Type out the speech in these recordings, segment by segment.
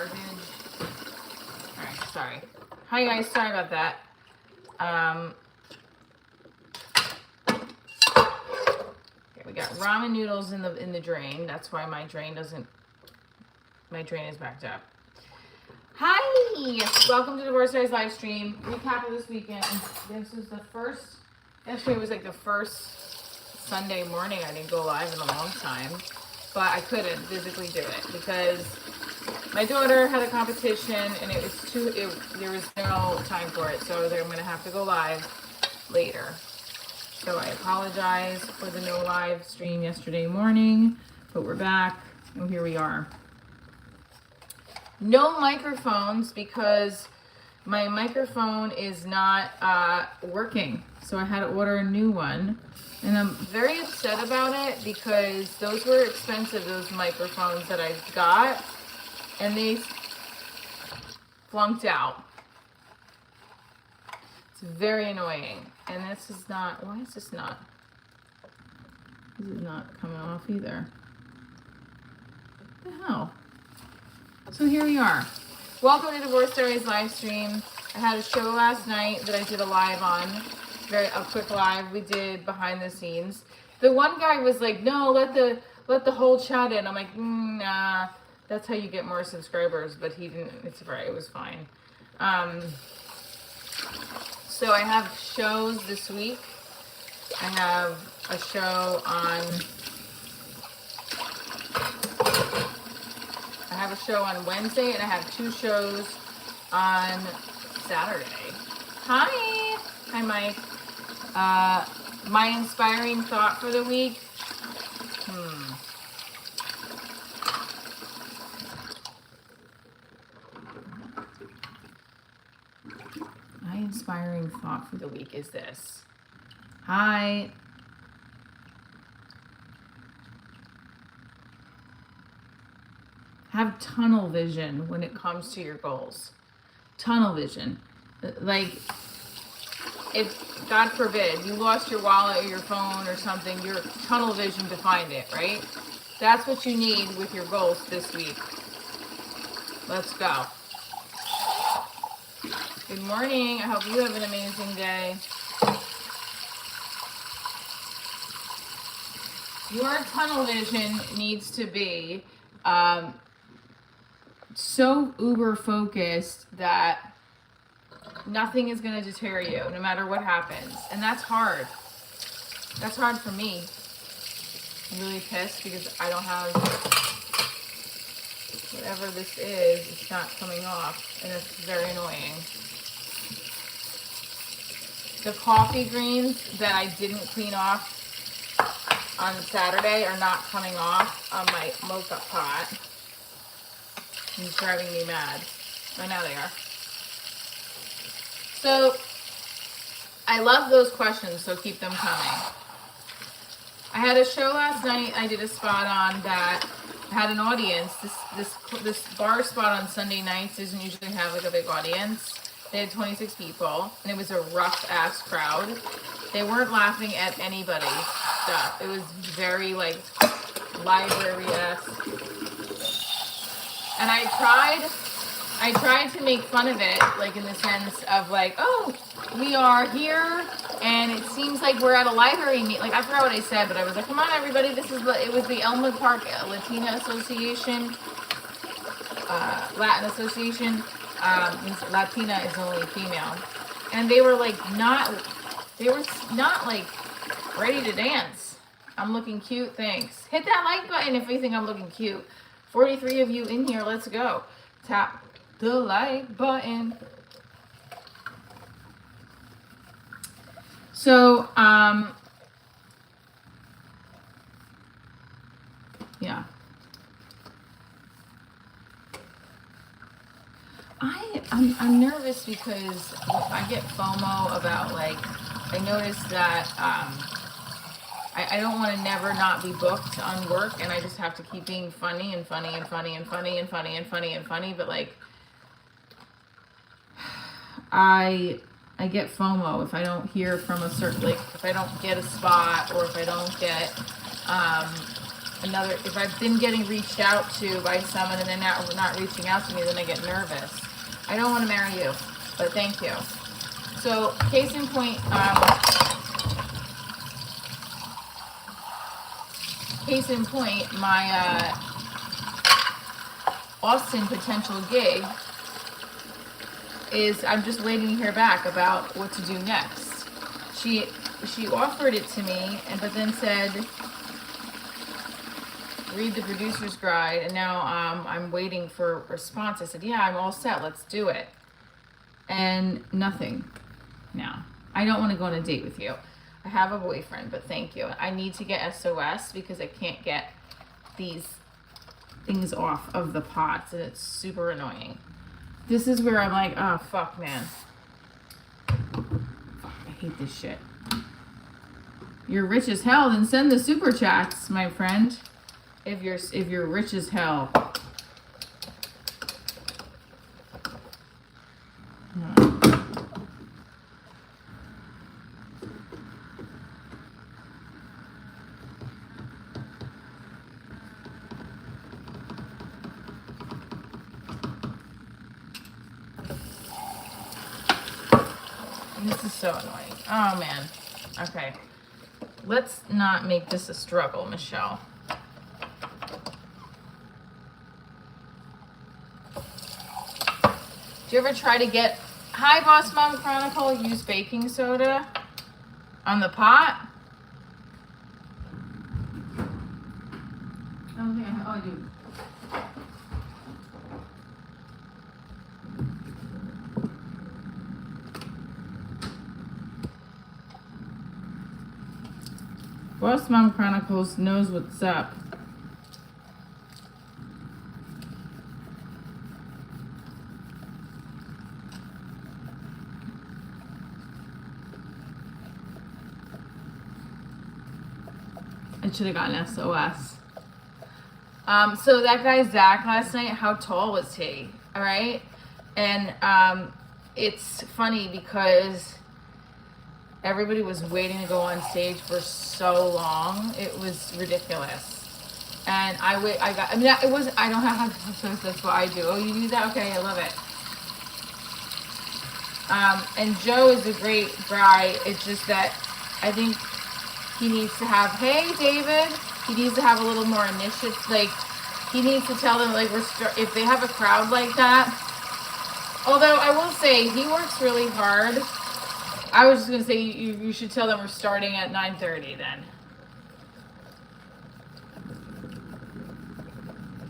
garbage. Alright, sorry. Hi guys, sorry about that. Okay, we got ramen noodles in the drain. That's why my drain is backed up. Hi! Welcome to Divorce Diaries live stream. Recap of this weekend. This was the first, yesterday was like the first Sunday morning I didn't go live in a long time. But I couldn't physically do it because my daughter had a competition and there was no time for it. So I was like, I'm going to have to go live later. So I apologize for the no live stream yesterday morning, but we're back and here we are. No microphones because my microphone is not working. So I had to order a new one. And I'm very upset about it because those were expensive, those microphones that I got. And they flunked out. It's very annoying. And this is not, why is this not? This is not coming off either. What the hell? So here we are. Welcome to Divorce Diaries live stream. I had a show last night that I did a live on. A quick live we did behind the scenes. The one guy was like, no, let the whole chat in. I'm like, nah, that's how you get more subscribers, but he didn't. It's right, it was fine. So I have shows this week. I have a show on Wednesday, and I have 2 shows on Saturday. Hi Mike. My inspiring thought for the week. My inspiring thought for the week is this. Hi. Have tunnel vision when it comes to your goals. Tunnel vision. Like, if, God forbid, you lost your wallet or your phone or something, you're tunnel vision to find it, right? That's what you need with your goals this week. Let's go. Good morning. I hope you have an amazing day. Your tunnel vision needs to be so uber focused that nothing is going to deter you, no matter what happens. And that's hard. That's hard for me. I'm really pissed because I don't have whatever this is. It's not coming off, and it's very annoying. The coffee greens that I didn't clean off on Saturday are not coming off on my mocha pot. It's driving me mad. Oh, now they are. So, I love those questions, so keep them coming. I had a show last night I did a spot on that had an audience. This bar spot on Sunday nights doesn't usually have like a big audience. They had 26 people, and it was a rough-ass crowd. They weren't laughing at anybody's stuff. It was very, like, library-esque. And I tried to make fun of it, like, in the sense of, like, oh, we are here, and it seems like we're at a library meet. Like, I forgot what I said, but I was like, come on, everybody, it was the Elmwood Park Latina Association, Latin Association. Latina is only female, and they were not like ready to dance. I'm looking cute, thanks. Hit that like button if you think I'm looking cute. 43 of you in here, let's go. Tap the like button. So, yeah. I'm nervous because I get FOMO about, like, I noticed that I don't want to never not be booked on work, and I just have to keep being funny and funny and funny and funny and funny and funny and funny, but, like, I get FOMO if I don't hear from a certain, like, if I don't get a spot, or if I don't get if I've been getting reached out to by someone and they're not reaching out to me, then I get nervous. I don't want to marry you, but thank you. So, case in point, my Austin potential gig is, I'm just waiting to hear back about what to do next. She offered it to me, but then said, read the producer's guide, and now I'm waiting for a response. I said, yeah, I'm all set, let's do it. And nothing now. I don't want to go on a date with you. I have a boyfriend, but thank you. I need to get SOS because I can't get these things off of the pots, and it's super annoying. This is where I'm like, oh, fuck, man. Fuck, I hate this shit. You're rich as hell, then send the super chats, my friend. If you're rich as hell. This is so annoying. Oh, man. Okay. Let's not make this a struggle, Michelle. Do you ever try to get... Hi, Boss Mom Chronicle. Use baking soda on the pot? Oh, yeah. Oh, I do. Boss Mom Chronicles knows what's up. I should have gotten SOS. So that guy Zach last night, how tall was he? All right. And it's funny because everybody was waiting to go on stage for so long. It was ridiculous. And I don't have to, that's what I do. Oh, you do that? Okay, I love it. And Joe is a great guy. It's just that I think he needs to have, hey, David, he needs to have a little more initiative. Like, he needs to tell them, like, if they have a crowd like that. Although I will say, he works really hard. I was just going to say, you should tell them we're starting at 9:30 then.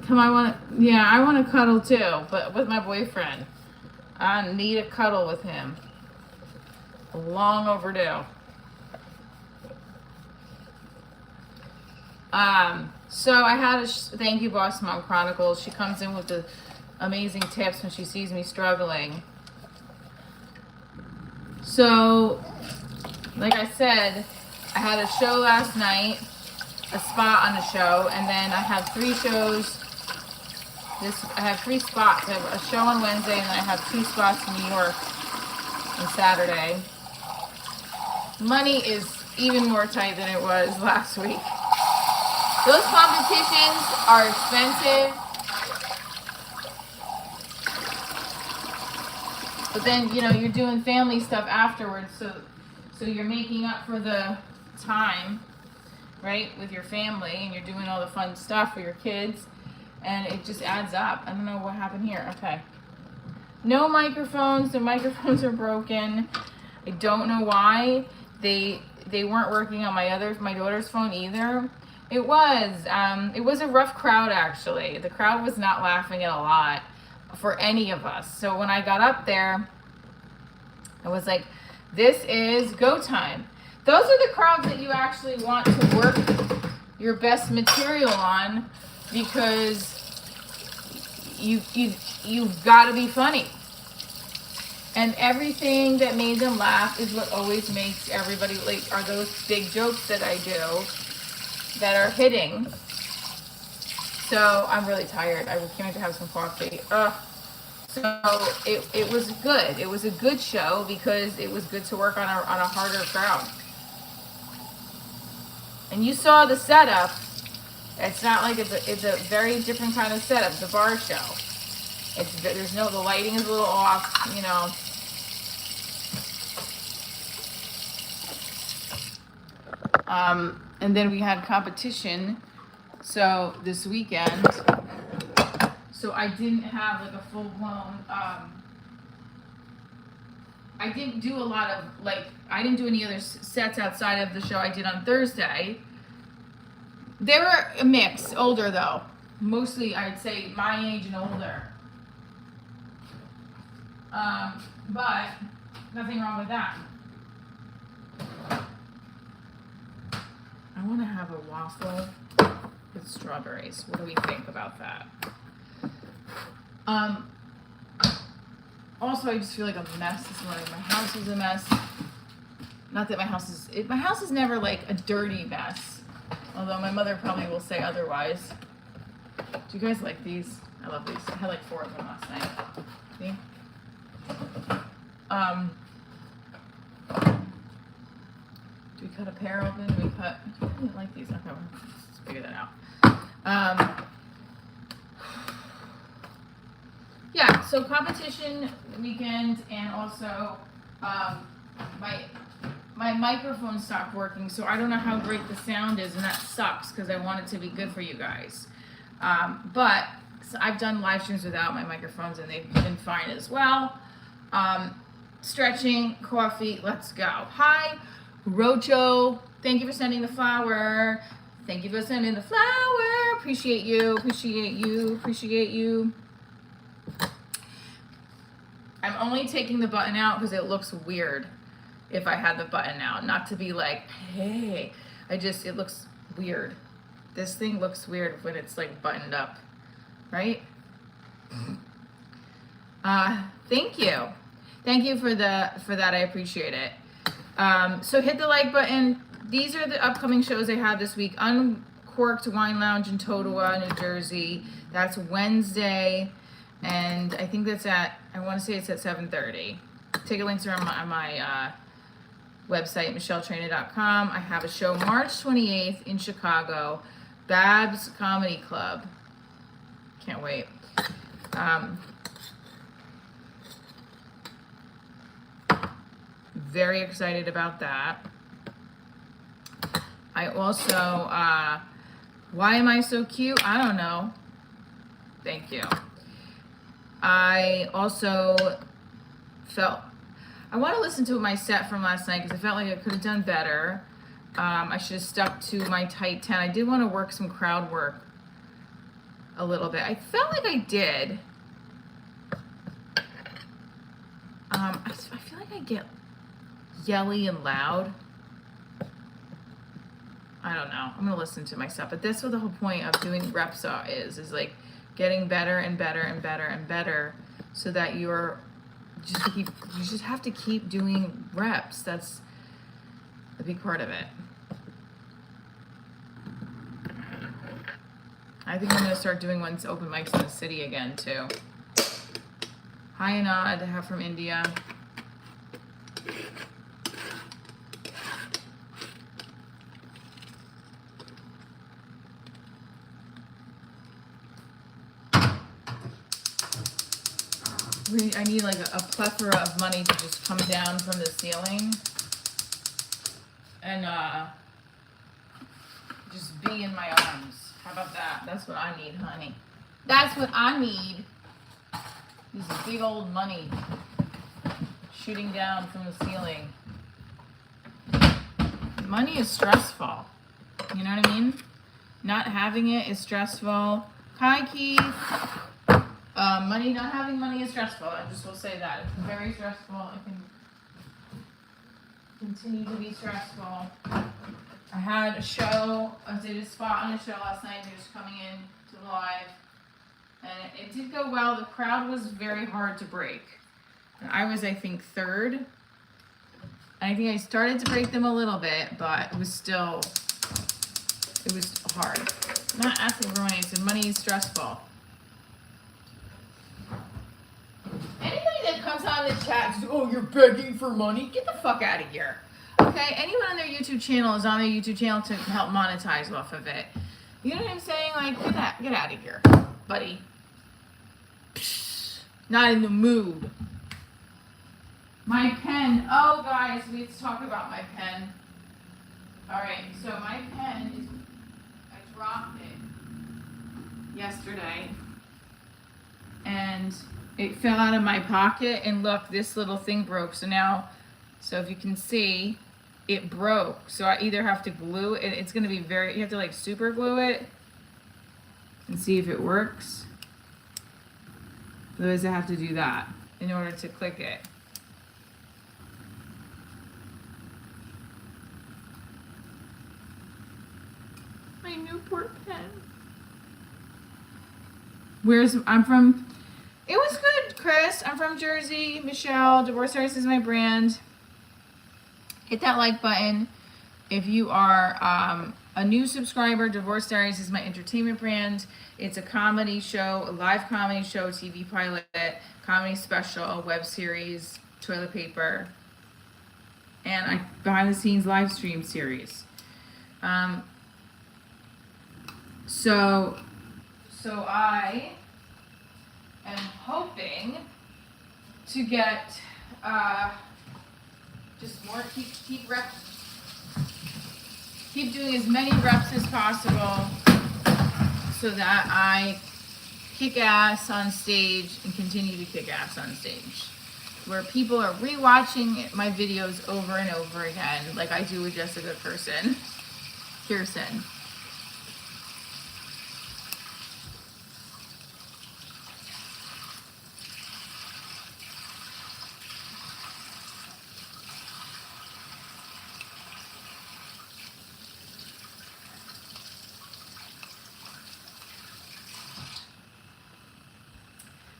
Come, I want to cuddle too, but with my boyfriend. I need a cuddle with him. Long overdue. So I had a thank you, Boss Mom Chronicles. She comes in with the amazing tips when she sees me struggling. So, like I said, I had a show last night, a spot on the show, and then I have 3 shows. I have 3 spots. I have a show on Wednesday, and then I have 2 spots in New York on Saturday. Money is even more tight than it was last week. Those competitions are expensive. But then, you're doing family stuff afterwards, so you're making up for the time, right, with your family, and you're doing all the fun stuff for your kids, and it just adds up. I don't know what happened here. Okay. No microphones. The microphones are broken. I don't know why. They weren't working on my daughter's phone either. It was a rough crowd, actually. The crowd was not laughing at a lot for any of us. So when I got up there, I was like, this is go time. Those are the crowds that you actually want to work your best material on, because you've got to be funny. And everything that made them laugh is what always makes everybody, like, are those big jokes that I do that are hitting. So I'm really tired. I came in to have some coffee. So it was good. It was a good show because it was good to work on a harder crowd. And you saw the setup It's not like it's a very different kind of setup. It's a bar show. The lighting is a little off, you know. And then we had competition. So this weekend, so I didn't have like a full blown, I didn't do a lot of I didn't do any other sets outside of the show I did on Thursday. They were a mix, older though. Mostly I'd say my age and older. But nothing wrong with that. I want to have a waffle with strawberries. What do we think about that? Also, I just feel like a mess this morning. My house is a mess. Not that my house is never like a dirty mess. Although my mother probably will say otherwise. Do you guys like these? I love these. I had like 4 of them last night. See? Do we cut a pear open? Do we cut? I didn't like these. Okay, let's figure that out. Yeah, so competition weekend, and also my microphone stopped working, so I don't know how great the sound is, and that sucks because I want it to be good for you guys. But so I've done live streams without my microphones, and they've been fine as well. Stretching, coffee, let's go. Hi, Rocho. Thank you for sending the flower. Thank you for sending the flower. Appreciate you. Appreciate you. Appreciate you. I'm only taking the button out because it looks weird if I had the button out. Not to be like, hey. It looks weird. This thing looks weird when it's like buttoned up. Right? Thank you. Thank you for that. I appreciate it. So hit the like button. These are the upcoming shows I have this week. Uncorked Wine Lounge in Totowa, New Jersey. That's Wednesday. And I think that's I want to say it's at 7:30. Ticket links are on my website, michelletrainer.com. I have a show March 28th in Chicago, Babs Comedy Club. Can't wait. Very excited about that. I also, why am I so cute? I don't know. Thank you. I also I want to listen to my set from last night because I felt like I could have done better. I should have stuck to my tight 10. I did want to work some crowd work a little bit. I felt like I did. I feel like I get yelly and loud. I don't know. I'm gonna listen to myself, but that's what the whole point of doing reps is like getting better and better and better and better, so that you just have to keep doing reps. That's a big part of it. I think I'm gonna start doing open mics in the city again too. Hi Anad, I have from India. I need like a plethora of money to just come down from the ceiling and just be in my arms. How about that? That's what I need, honey. That's what I need. This big old money shooting down from the ceiling. Money is stressful. You know what I mean? Not having it is stressful. Hi, Keith. Not having money is stressful. I just will say that. It's very stressful. It can continue to be stressful. I had a show. I did a spot on a show last night. They were just coming in to the live. And it did go well. The crowd was very hard to break. And I was, I think, third. I think I started to break them a little bit, but it was hard. I'm not asking for money. I said money is stressful. Anybody that comes on the chat and says, oh, you're begging for money, get the fuck out of here. Okay? Anyone on their YouTube channel is on their YouTube channel to help monetize off of it. You know what I'm saying? Like, get out of here, buddy. Psh, not in the mood. My pen. Oh, guys, we need to talk about my pen. All right, so my pen is, I dropped it yesterday, and it fell out of my pocket, and look, this little thing broke. So now, so if you can see, it broke. So I either have to glue it, it's gonna be you have to like super glue it and see if it works. Otherwise I have to do that in order to click it. My Newport pen. I'm from, it was good, Chris. I'm from Jersey. Michelle, Divorce Diaries is my brand. Hit that like button. If you are a new subscriber, Divorce Diaries is my entertainment brand. It's a comedy show, a live comedy show, TV pilot, comedy special, web series, toilet paper, and a behind the scenes live stream series. So I am hoping to get just more, keep reps, keep doing as many reps as possible so that I kick ass on stage and continue to kick ass on stage, where people are rewatching my videos over and over again, like I do with Jessica Pearson.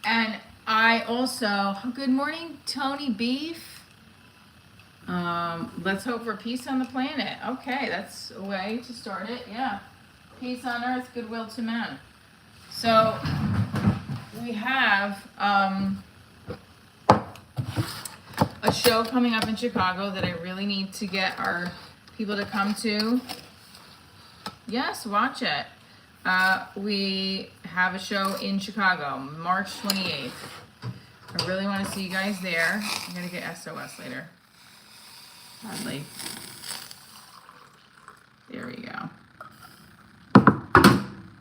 And I also, good morning, Tony Beef. Let's hope for peace on the planet. Okay, that's a way to start it. Yeah. Peace on earth, goodwill to men. So we have a show coming up in Chicago that I really need to get our people to come to. Yes, watch it. We have a show in Chicago, March 28th. I really want to see you guys there. I'm going to get SOS later. Sadly. There we go.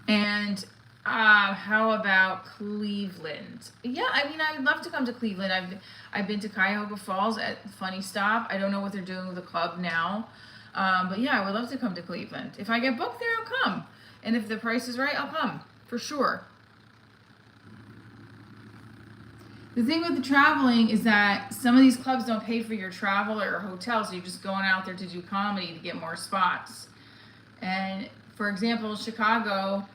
And how about Cleveland? Yeah, I mean, I'd love to come to Cleveland. I've been to Cuyahoga Falls at Funny Stop. I don't know what they're doing with the club now. But yeah, I would love to come to Cleveland. If I get booked there, I'll come. And if the price is right, I'll come, for sure. The thing with the traveling is that some of these clubs don't pay for your travel or hotel, so you're just going out there to do comedy to get more spots. And for example, Chicago,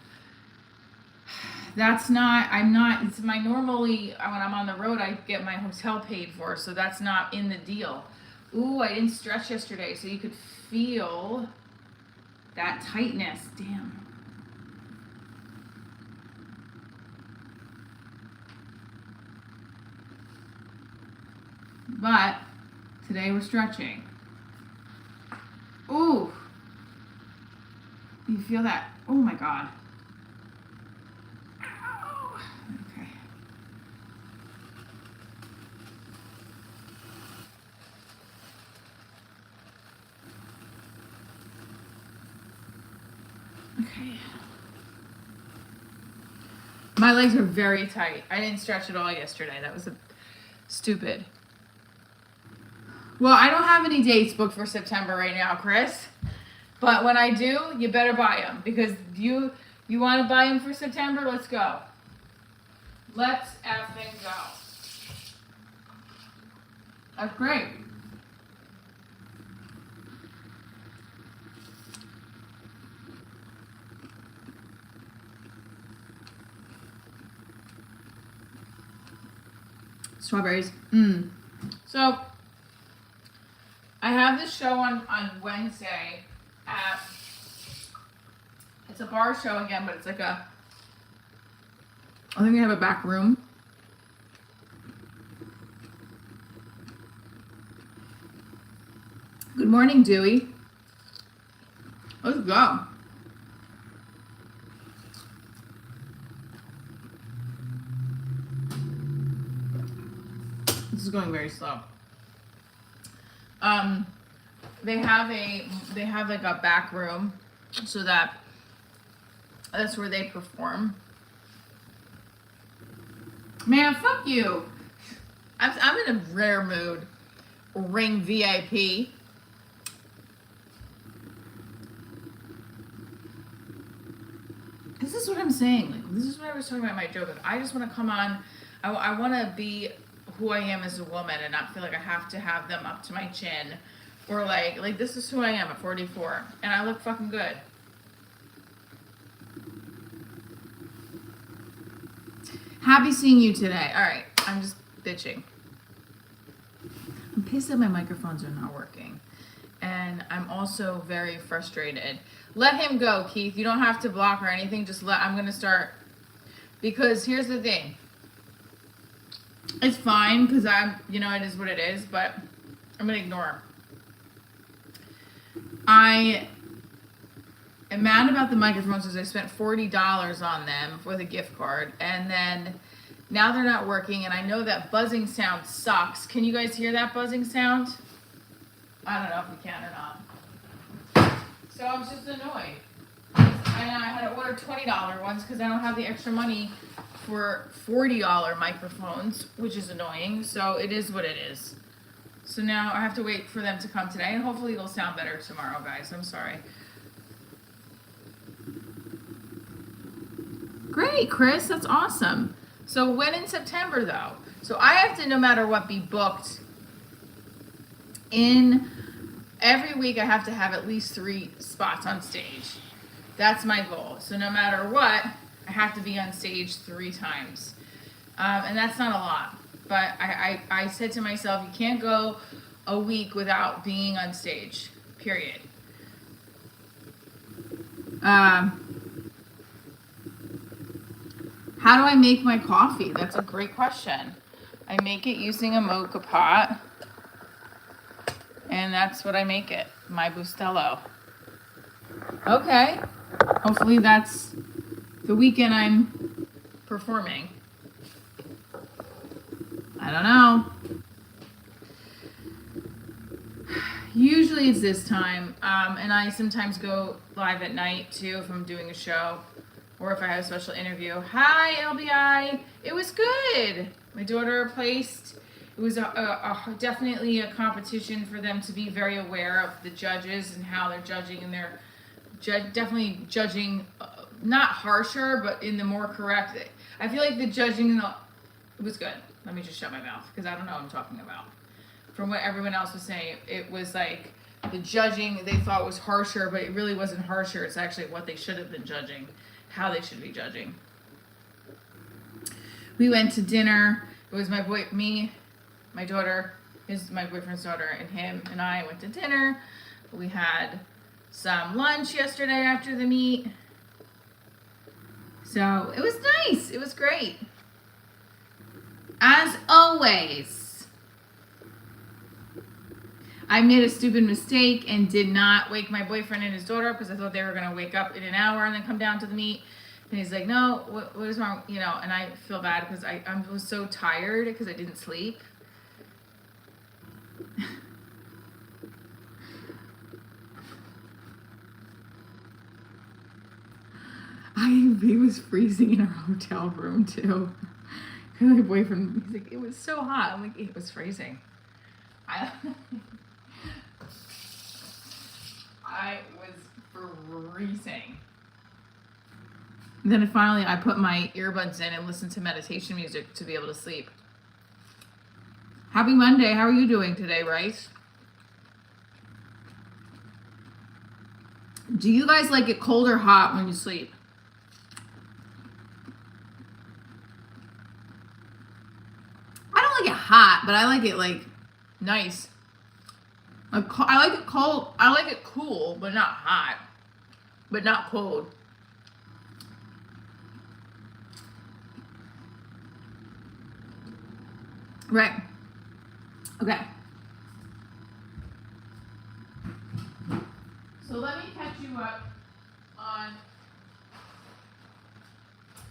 it's my normally, when I'm on the road, I get my hotel paid for, so that's not in the deal. Ooh, I didn't stretch yesterday, so you could feel that tightness. Damn. But today we're stretching. Ooh. You feel that? Oh my God. Ow. Okay. Okay. My legs are very tight. I didn't stretch at all yesterday. That was stupid. Well, I don't have any dates booked for September right now, Chris. But when I do, you better buy them, because you want to buy them for September. Let's go. Let's effing go. That's great. Strawberries. So I have this show on Wednesday at, it's a bar show again, but it's like I think we have a back room. Good morning, Dewey. Let's go. This is going very slow. They have like a back room, so that's where they perform. Man, fuck you. I'm in a rare mood. Ring VIP. This is what I'm saying. Like, this is what I was talking about in my joke. I just want to come on. I want to be who I am as a woman and not feel like I have to have them up to my chin. Or like this is who I am at 44. And I look fucking good. Happy seeing you today. All right. I'm just bitching. I'm pissed that my microphones are not working. And I'm also very frustrated. Let him go, Keith. You don't have to block or anything. I'm going to start. Because here's the thing. It's fine because it is what it is, but I'm going to ignore him. I am mad about the microphones because I spent $40 on them with a gift card. And then now they're not working. And I know that buzzing sound sucks. Can you guys hear that buzzing sound? I don't know if we can or not. So I was just annoyed. And I had to order $20 ones because I don't have the extra money for $40 microphones, which is annoying. So it is what it is. So now I have to wait for them to come today, and hopefully it'll sound better tomorrow, guys. I'm sorry. Great, Chris. That's awesome. So when in September, though? So I have to, no matter what, be booked in every week. I have to have at least 3 spots on stage. That's my goal. So no matter what, I have to be on stage 3 times. And that's not a lot. But I said to myself, you can't go a week without being on stage, period. How do I make my coffee? That's a great question. I make it using a mocha pot. And that's what I make it, my Bustelo. Okay. Hopefully that's the weekend I'm performing. I don't know. Usually it's this time. And I sometimes go live at night too if I'm doing a show or if I have a special interview. Hi, LBI. It was good. My daughter placed. It was definitely a competition for them to be very aware of the judges and how they're judging. And they're definitely judging, not harsher, but in the more correct. I feel like the judging, it was good. Let me just shut my mouth because I don't know what I'm talking about. From what everyone else was saying, it was like the judging they thought was harsher, but it really wasn't harsher. It's actually what they should have been judging, how they should be judging. We went to dinner. It was me, my daughter, my boyfriend's daughter, and him and I went to dinner. We had some lunch yesterday after the meet. So it was nice. It was great. As always, I made a stupid mistake and did not wake my boyfriend and his daughter up because I thought they were going to wake up in an hour and then come down to the meet. And he's like, no, what is wrong? And I feel bad because I was so tired because I didn't sleep. He was freezing in our hotel room too. And my boyfriend, he's like, it was so hot. I'm like, it was freezing. I was freezing. And then finally I put my earbuds in and listened to meditation music to be able to sleep. Happy Monday. How are you doing today, Rice? Do you guys like it cold or hot when you sleep? I don't like it hot, but I like it like nice. I like it cold. I like it cool, but not hot. But not cold. Right. Okay. So let me catch you up on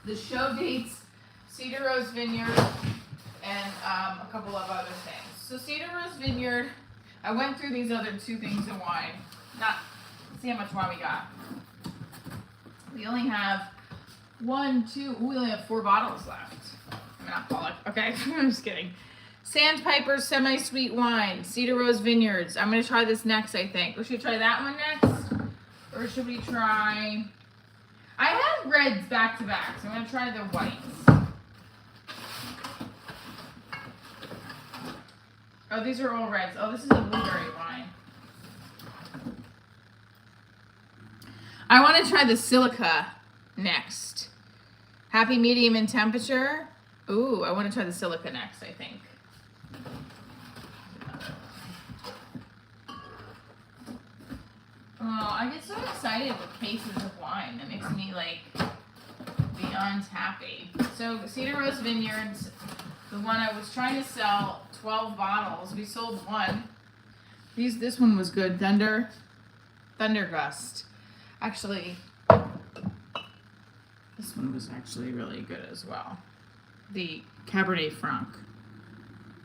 the show dates, Cedar Rose Vineyard and a couple of other things. So Cedar Rose Vineyard, I went through these other 2 things of wine. Let's see how much wine we got. We only have 1, 2, we only have 4 bottles left. I'm an alcoholic. Okay, I'm just kidding. Sandpiper semi-sweet wine, Cedar Rose Vineyards. I'm going to try this next, I think. Or should we try that one next? Or should we try... I have reds back to back, so I'm going to try the whites. Oh, these are all reds. Oh, this is a blueberry wine. I want to try the Silica next. Happy medium in temperature. Ooh, I want to try the Silica next, I think. Oh, I get so excited with cases of wine. That makes me, like, beyond happy. So, Cedar Rose Vineyards, the one I was trying to sell, 12 bottles. We sold 1. This one was good. Thundergust. Actually, this one was actually really good as well. The Cabernet Franc.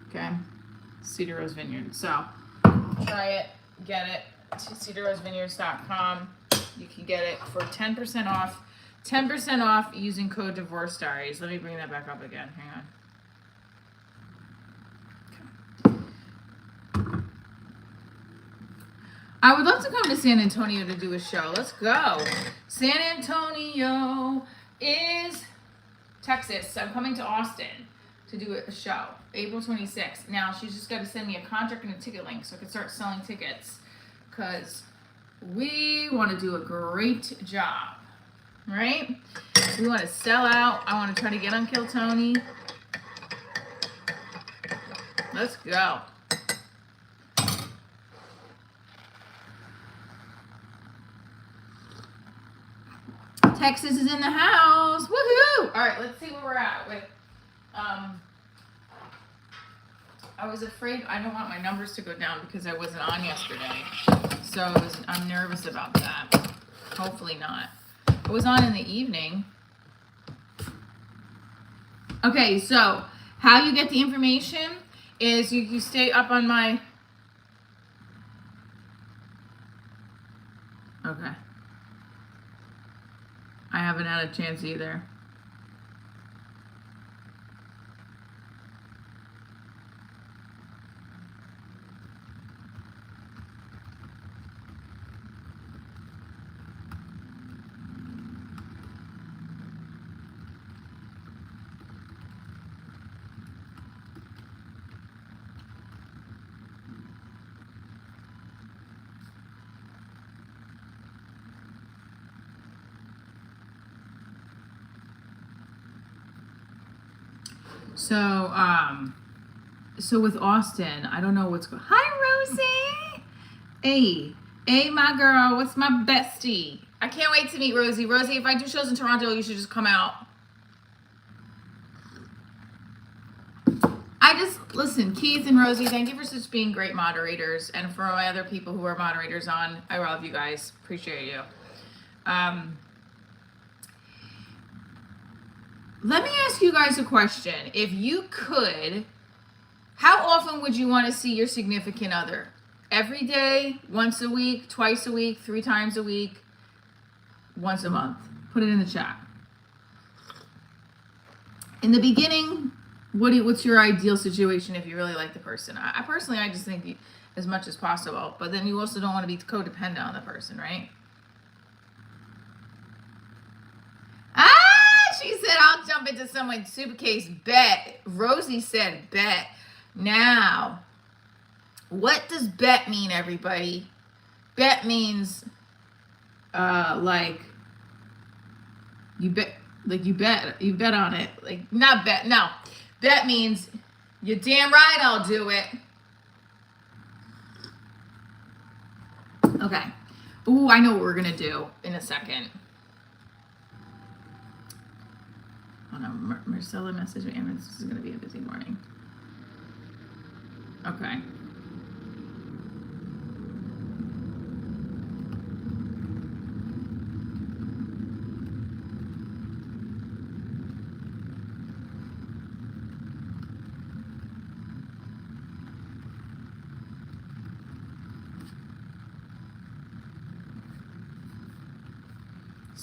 Okay? Cedar Rose Vineyard. So, try it. Get it. To cedarrosevineyards.com. You can get it for 10% off. 10% off using code Divorce Diaries. Let me bring that back up again. Hang on. I would love to come to San Antonio to do a show. Let's go. San Antonio is Texas. I'm coming to Austin to do a show. April 26th. Now, she's just got to send me a contract and a ticket link so I can start selling tickets. Because we want to do a great job, right? We want to sell out. I want to try to get on Kill Tony. Let's go. Texas is in the house. Woohoo! All right, let's see where we're at with I was afraid, I don't want my numbers to go down because I wasn't on yesterday. So I'm nervous about that. Hopefully not. I was on in the evening. Okay, so how you get the information is you stay up on my... Okay. I haven't had a chance either. So with Austin, I don't know what's going. Hi, Rosie. Hey, my girl. What's my bestie? I can't wait to meet Rosie. Rosie, if I do shows in Toronto, you should just come out. Listen, Keith and Rosie, thank you for just being great moderators, and for my other people who are moderators on. I love you guys. Appreciate you. Let me ask you guys a question. If you could, how often would you want to see your significant other? Every day, once a week, twice a week, 3 times a week, once a month? Put it in the chat. In the beginning, what's your ideal situation if you really like the person? I personally, I just think as much as possible, but then you also don't want to be codependent on the person, right? She said, I'll jump into someone's suitcase. Bet. Rosie said bet. Now, what does bet mean, everybody? Bet means, like, you bet on it. Like, not bet, no. Bet means, you're damn right I'll do it. Okay. Ooh, I know what we're going to do in a second. Oh no, Marcella messaged me. This is going to be a busy morning. Okay.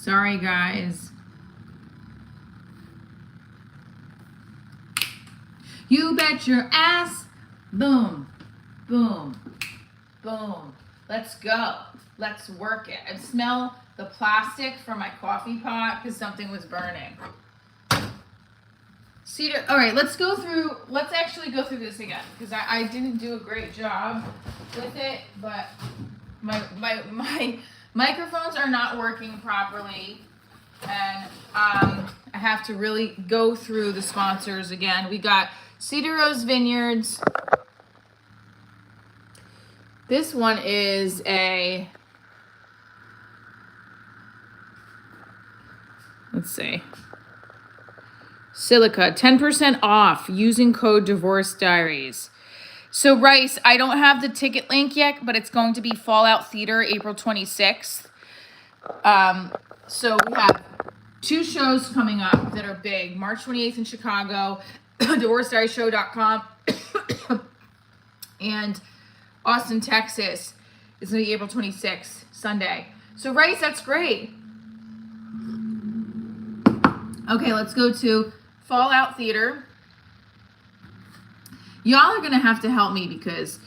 Sorry, guys. You bet your ass. Boom, boom, boom. Let's go. Let's work it. I smell the plastic from my coffee pot because something was burning. Cedar. All right, let's actually go through this again because I didn't do a great job with it, but my microphones are not working properly, and I have to really go through the sponsors again. We got Cedar Rose Vineyards. This one is a, let's see, Silica, 10% off using code Divorce Diaries. So Rice, I don't have the ticket link yet, but it's going to be Fallout Theater, April 26th. So we have 2 shows coming up that are big. March 28th in Chicago, DivorceDiariesShow.com, and Austin, Texas. It's going to be April 26th, Sunday. So Rice, that's great. Okay, let's go to Fallout Theater. Y'all are going to have to help me because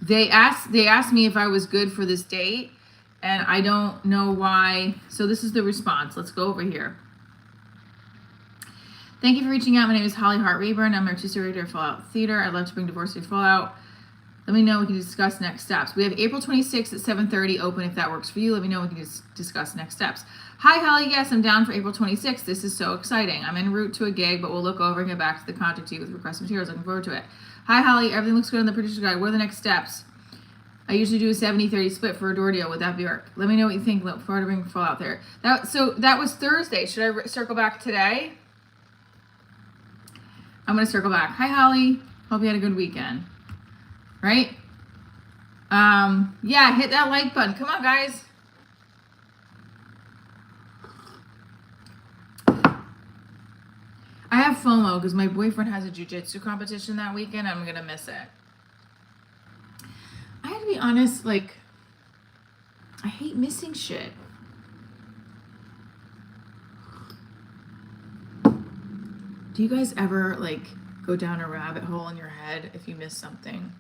they asked me if I was good for this date, and I don't know why. So this is the response. Let's go over here. Thank you for reaching out. My name is Holly Hart Rayburn. I'm artistic director of Fallout Theater. I'd love to bring diversity to Fallout. Let me know. We can discuss next steps. We have April 26th at 7:30 open if that works for you. Let me know. We can discuss next steps. Hi, Holly. Yes, I'm down for April 26th. This is so exciting. I'm en route to a gig, but we'll look over and get back to the contact you with request materials. Looking forward to it. Hi, Holly. Everything looks good on the producer's guide. What are the next steps? I usually do a 70-30 split for a door deal. Would that be work? Let me know what you think. Look forward to bringing Fallout there. So that was Thursday. Should I circle back today? I'm going to circle back. Hi, Holly. Hope you had a good weekend. Right? Yeah, hit that like button. Come on, guys. I have FOMO because my boyfriend has a jiu-jitsu competition that weekend. I'm going to miss it. I have to be honest, like, I hate missing shit. Do you guys ever, like, go down a rabbit hole in your head if you miss something?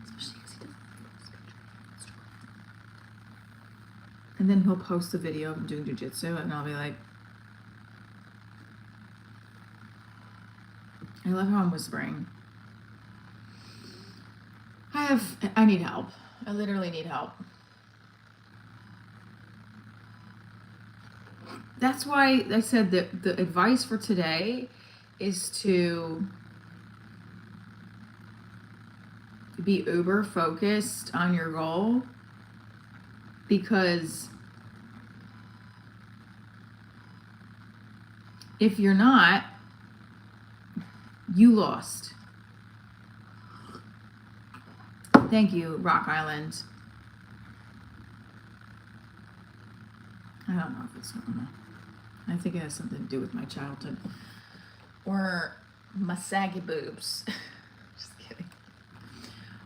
Especially because he doesn't post pictures. And then he'll post the video of him doing jiu-jitsu, and I'll be like, I love how I'm whispering. I need help. I literally need help. That's why I said that the advice for today is to be uber focused on your goal, because if you're not, you lost. Thank you, Rock Island. I don't know if it's normal. I think it has something to do with my childhood. Or my saggy boobs. Just kidding.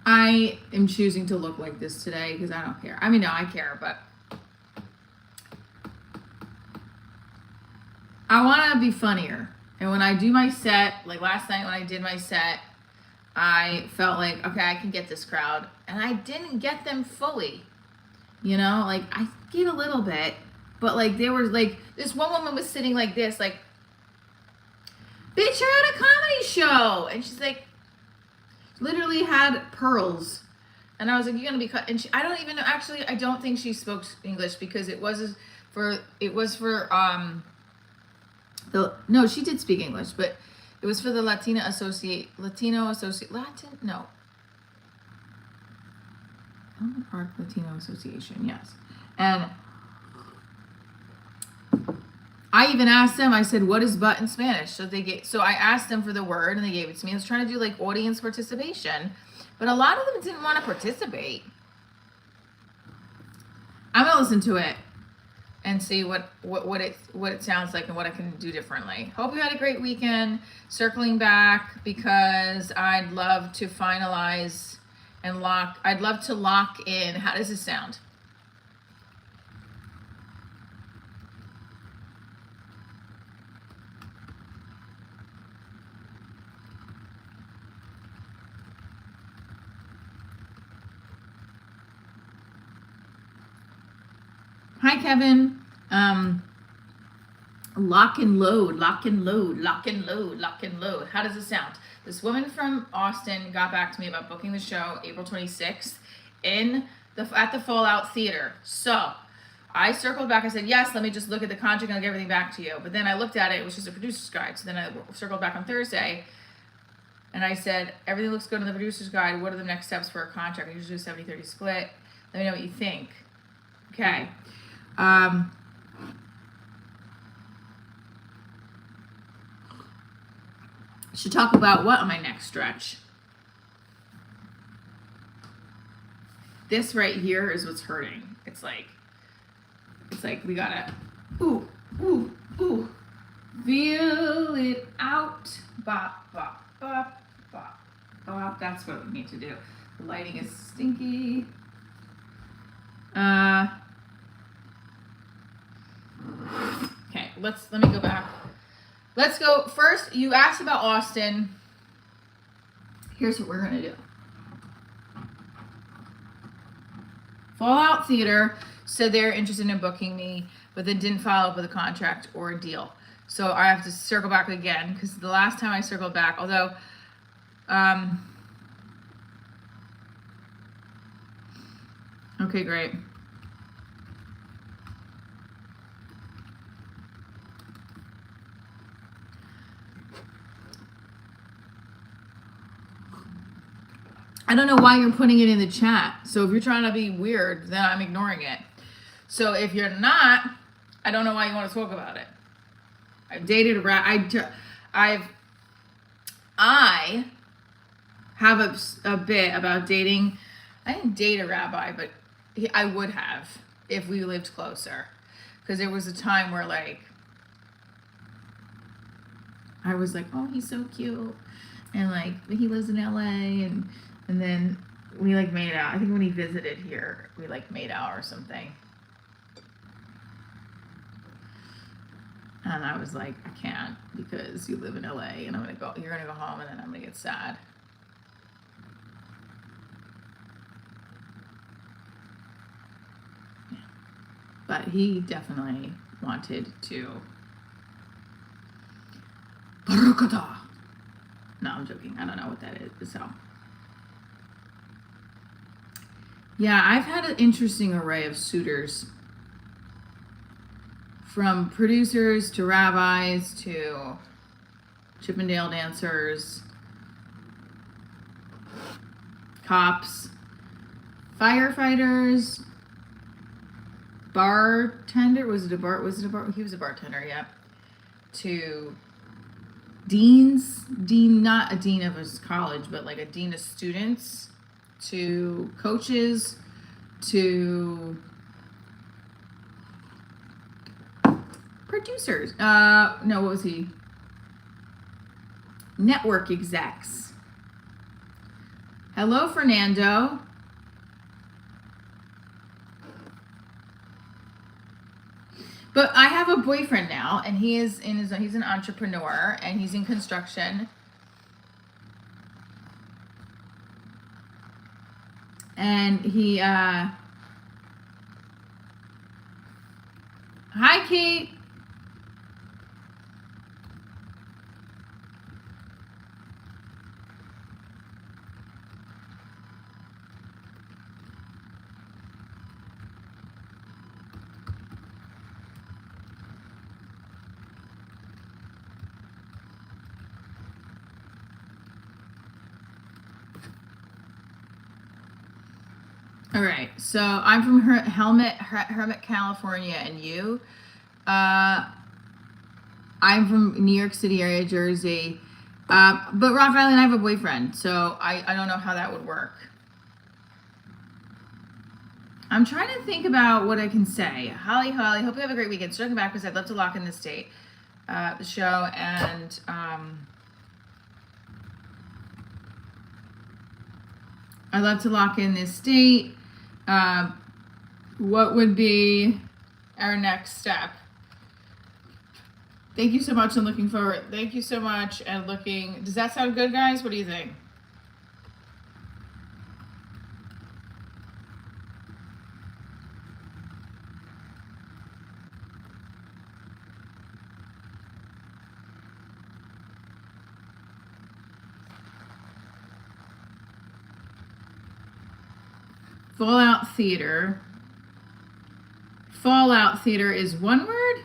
I am choosing to look like this today because I don't care. I mean, no, I care, but I want to be funnier. And when I do my set, like last night when I did my set, I felt like, okay, I can get this crowd. And I didn't get them fully. You know, like I get a little bit, but like there was like, this one woman was sitting like this, like, bitch, you're at a comedy show. And she's like, literally had pearls. And I was like, you're going to be cut. And I don't even know, actually, I don't think she spoke English because no, she did speak English, but it was for the Latino Association, Latino Association, yes. And I even asked them, I said, what is butt in Spanish? So I asked them for the word and they gave it to me. I was trying to do like audience participation, but a lot of them didn't want to participate. I'm going to listen to it and see what it sounds like and what I can do differently. Hope you had a great weekend. Circling back because I'd love to finalize and I'd love to lock in. How does this sound? Hi, Kevin. Lock and load, lock and load, lock and load, lock and load. How does it sound? This woman from Austin got back to me about booking the show April 26th at the Fallout Theater. So I circled back. I said, yes, let me just look at the contract and I'll get everything back to you. But then I looked at it. It was just a producer's guide. So then I circled back on Thursday and I said, everything looks good in the producer's guide. What are the next steps for a contract? I usually do a 70-30 split. Let me know what you think. Okay. Should talk about what on my next stretch? This right here is what's hurting. It's like we gotta, ooh, feel it out. Bop, bop, bop, bop, bop. That's what we need to do. The lighting is stinky. Okay, let me go back. Let's go. First, you asked about Austin. Here's what we're going to do. Fallout Theater said they're interested in booking me, but then didn't follow up with a contract or a deal. So I have to circle back again because the last time I circled back, although okay, great. I don't know why you're putting it in the chat. So if you're trying to be weird, then I'm ignoring it. So if you're not, I don't know why you want to talk about it. I've dated a I have a bit about dating. I didn't date a rabbi, but I would have if we lived closer. Because there was a time where like, I was like, oh, he's so cute. And like, he lives in LA and then we like made out. I think when he visited here, we like made out or something. And I was like, I can't because you live in LA and you're gonna go home and then I'm gonna get sad. Yeah. But he definitely wanted to. No, I'm joking. I don't know what that is. So. Yeah, I've had an interesting array of suitors. From producers to rabbis to Chippendale dancers, cops, firefighters, bartender. Was it a bar? He was a bartender, yeah. To not a dean of his college, but like a dean of students, to coaches, to producers. No, what was he? Network execs. Hello, Fernando. But I have a boyfriend now, and he's an entrepreneur, and he's in construction. And he, hi, Kate. All right, so I'm from Hermit, California, and you? I'm from New York City area, Jersey. But Rock Island, I have a boyfriend, so I don't know how that would work. I'm trying to think about what I can say. Holly, hope you have a great weekend. Circling back because I'd love to lock in this date, the show, and I'd love to lock in this date. What would be our next step? Thank you so much. I'm looking forward. Thank you so much. And does that sound good, guys? What do you think? Fallout Theater. Fallout Theater is one word?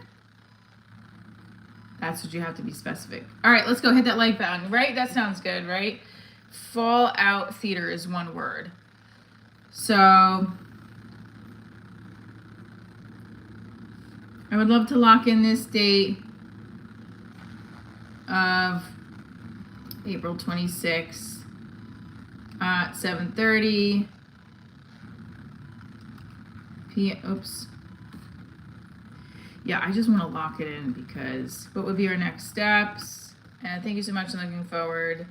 That's what you have to be specific. All right, let's go hit that like button, right? That sounds good, right? Fallout Theater is one word. So I would love to lock in this date of April 26th at 7:30 p.m. Oops. Yeah, I just want to lock it in because what would be our next steps? And thank you so much. I'm looking forward.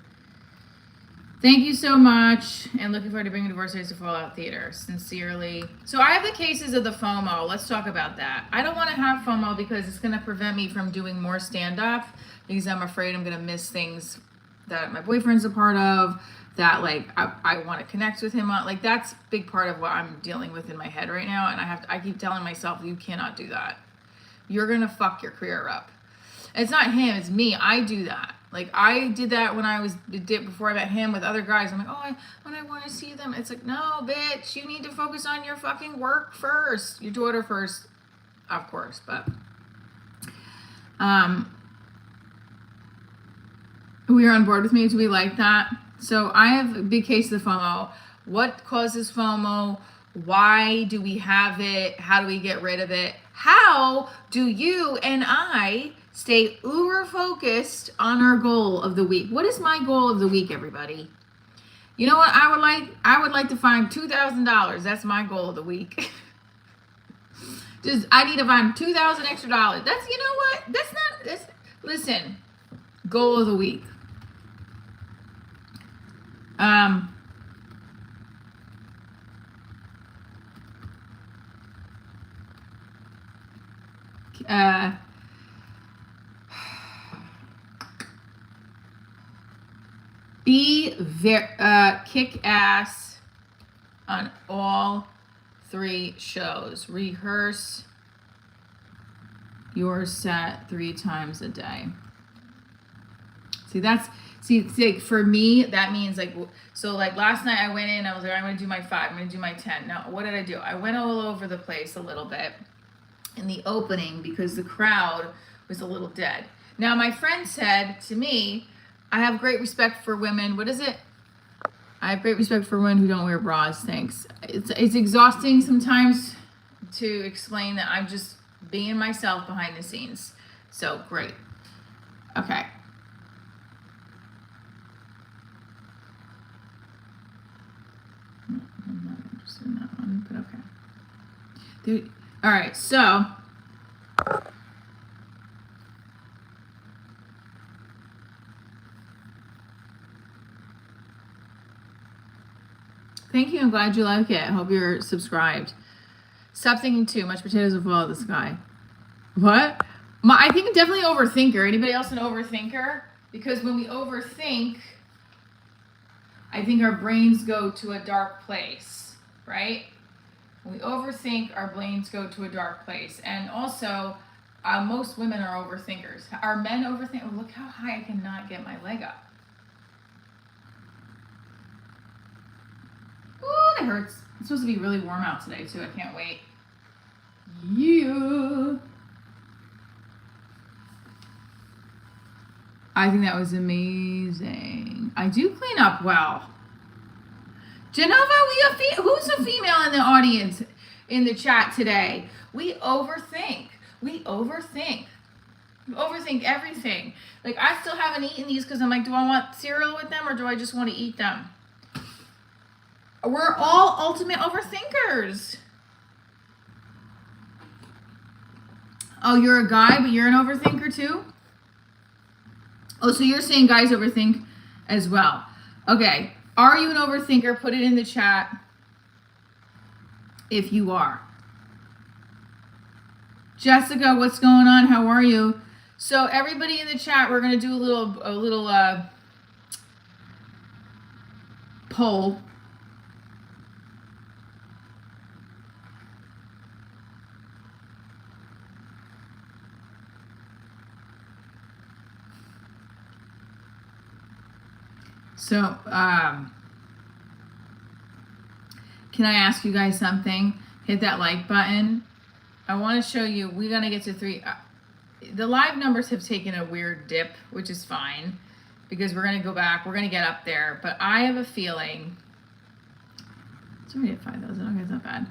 Thank you so much. And looking forward to bringing Divorce Days to Fallout Theater. Sincerely. So I have the cases of the FOMO. Let's talk about that. I don't want to have FOMO because it's going to prevent me from doing more stand-up because I'm afraid I'm going to miss things that my boyfriend's a part of, that like I want to connect with him on. Like that's a big part of what I'm dealing with in my head right now. And I keep telling myself, you cannot do that. You're going to fuck your career up. It's not him, it's me. I do that. Like I did that when before I met him with other guys. I'm like, when I want to see them, it's like, no, bitch, you need to focus on your fucking work first. Your daughter first, of course, but we are on board with me. Do we like that? So I have a big case of the FOMO. What causes FOMO? Why do we have it? How do we get rid of it? How do you and I stay uber focused on our goal of the week? What is my goal of the week, everybody? You know what I would like to find $2,000. That's my goal of the week. I need to find $2,000 extra dollars. That's, you know what? Listen, goal of the week. Be kick ass on all 3 shows. Rehearse your set 3 times a day. See, for me, that means like, so like last night I went in, I was like, I'm going to do my 5, I'm going to do my 10. Now, what did I do? I went all over the place a little bit in the opening because the crowd was a little dead. Now, my friend said to me, I have great respect for women. What is it? I have great respect for women who don't wear bras. Thanks. It's exhausting sometimes to explain that I'm just being myself behind the scenes. So great. Okay. I'm not interested in that one, but okay. All right, so thank you. I'm glad you like it. I hope you're subscribed. Stop thinking too much. Potatoes will fall out of the sky. What? I think I'm definitely an overthinker. Anybody else an overthinker? Because when we overthink, I think our brains go to a dark place, right? When we overthink, our brains go to a dark place. And also, most women are overthinkers. Are men overthink? Oh, look how high I cannot get my leg up. Ooh, that hurts. It's supposed to be really warm out today, too. I can't wait. Yeah. I think that was amazing. I do clean up well. Genova, who's a female in the audience in the chat today? We overthink. We overthink everything. Like, I still haven't eaten these because I'm like, do I want cereal with them or do I just want to eat them? We're all ultimate overthinkers. Oh, you're a guy, but you're an overthinker too? Oh, so you're saying guys overthink as well. Okay. Are you an overthinker? Put it in the chat if you are. Jessica, what's going on? How are you? So everybody in the chat, we're going to do a little poll. So, Can I ask you guys something? Hit that like button. I want to show you, we're going to get to 3. The live numbers have taken a weird dip, which is fine because we're going to go back. We're going to get up there. But I have a feeling, it's already at 5,000. Okay, it's not bad.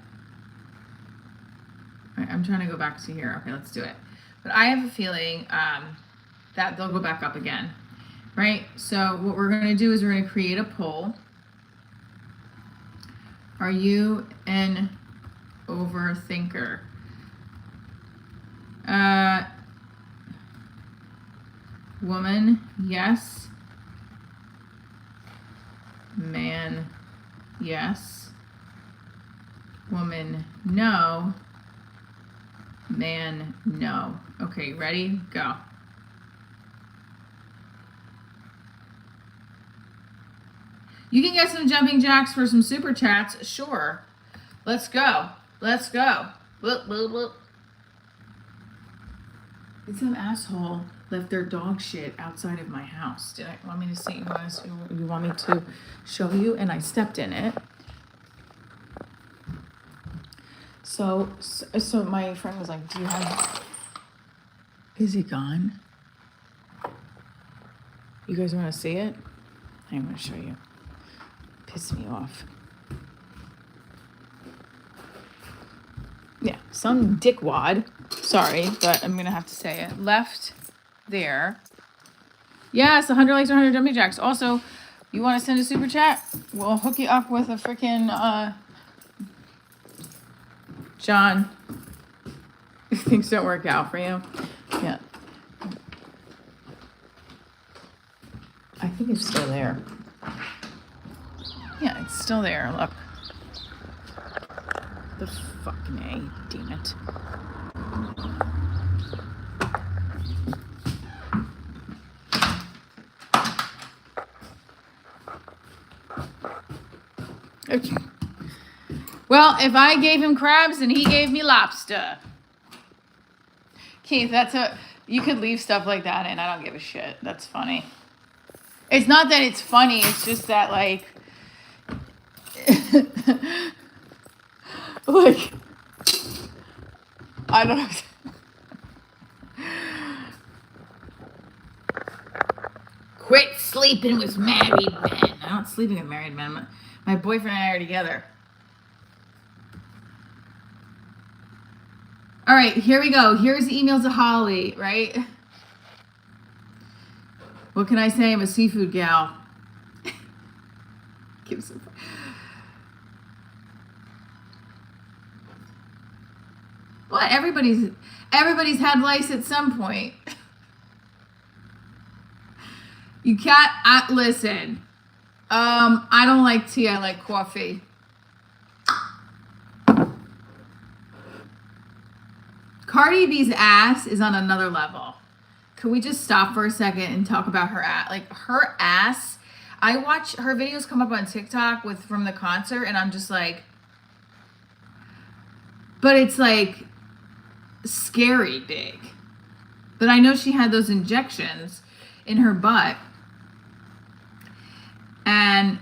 All right, I'm trying to go back to here. Okay, let's do it. But I have a feeling that they'll go back up again, right? So what we're going to do is we're going to create a poll. Are you an overthinker? Woman, yes. Man, yes. Woman, no. Man, no. Okay, ready? Go. You can get some jumping jacks for some super chats. Sure. Let's go. Let's go. Whoop, whoop, whoop. Did some asshole left their dog shit outside of my house? Did I want me to see? You want me to show you? And I stepped in it. So my friend was like, "Do you have? Is he gone? You guys want to see it? I'm going to show you. Piss me off. Yeah, some dickwad. Sorry, but I'm gonna have to say it. Left there. Yes, 100 likes or 100 jumping jacks. Also, you want to send a super chat? We'll hook you up with a freaking John. If things don't work out for you, yeah. I think it's still there. Yeah, it's still there. Look. The fucking A, damn it. Okay. Well, if I gave him crabs and he gave me lobster. Keith, you could leave stuff like that in. I don't give a shit. That's funny. It's not that it's funny, it's just that like like, I don't know. Quit sleeping with married men. I'm not sleeping with married men. My boyfriend and I are together. All right, here we go. Here's the email to Holly, right? What can I say? I'm a seafood gal. Give some. Well, everybody's had lice at some point. You can't listen. I don't like tea. I like coffee. Cardi B's ass is on another level. Can we just stop for a second and talk about her ass? Like her ass. I watch her videos come up on TikTok from the concert, and I'm just like, but it's like scary big. But I know she had those injections in her butt, and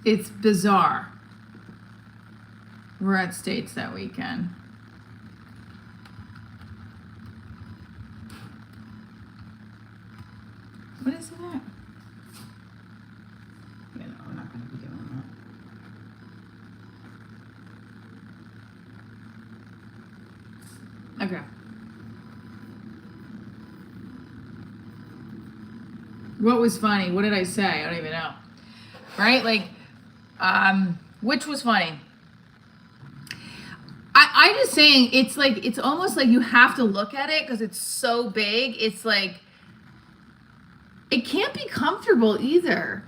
it's bizarre. We're at States that weekend. What is that? Yeah, no, we're not going to be doing that. Okay. What was funny? What did I say? I don't even know. Right? Like, which was funny? I'm just saying, it's like, it's almost like you have to look at it because it's so big. It's like, it can't be comfortable either.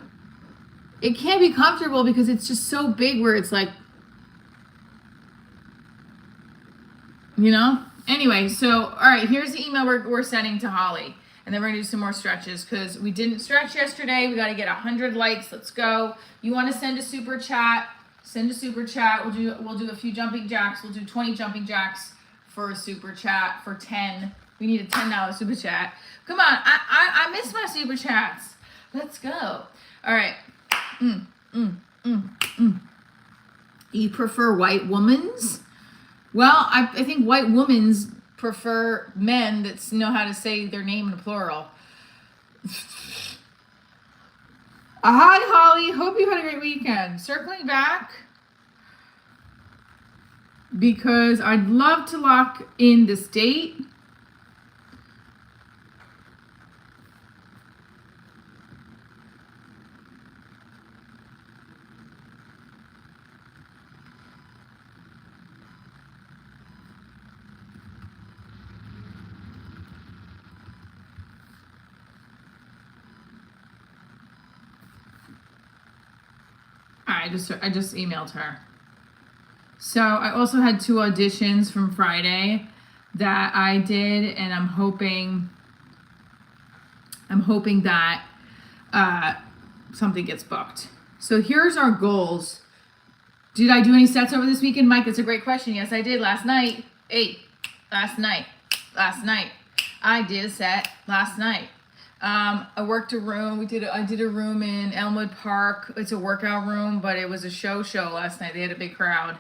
It can't be comfortable because it's just so big where it's like, you know? Anyway, so, all right, here's the email we're sending to Holly. And then we're going to do some more stretches because we didn't stretch yesterday. We got to get 100 likes. Let's go. You want to send a super chat? Send a super chat. We'll do a few jumping jacks. We'll do 20 jumping jacks for a super chat for 10. We need a $10 super chat. Come on. I miss my super chats. Let's go. All right. You prefer white womans? Well, I think white womans prefer men that know how to say their name in plural. Hi, Holly. Hope you had a great weekend. Circling back because I'd love to lock in this date. I just emailed her. So I also had 2 auditions from Friday that I did, and I'm hoping that something gets booked. So here's our goals. Did I do any sets over this weekend, Mike? That's a great question. Yes, I did last night. Last night. I did a set last night. I worked a room. I did a room in Elmwood Park. It's a workout room, but it was a show last night. They had a big crowd,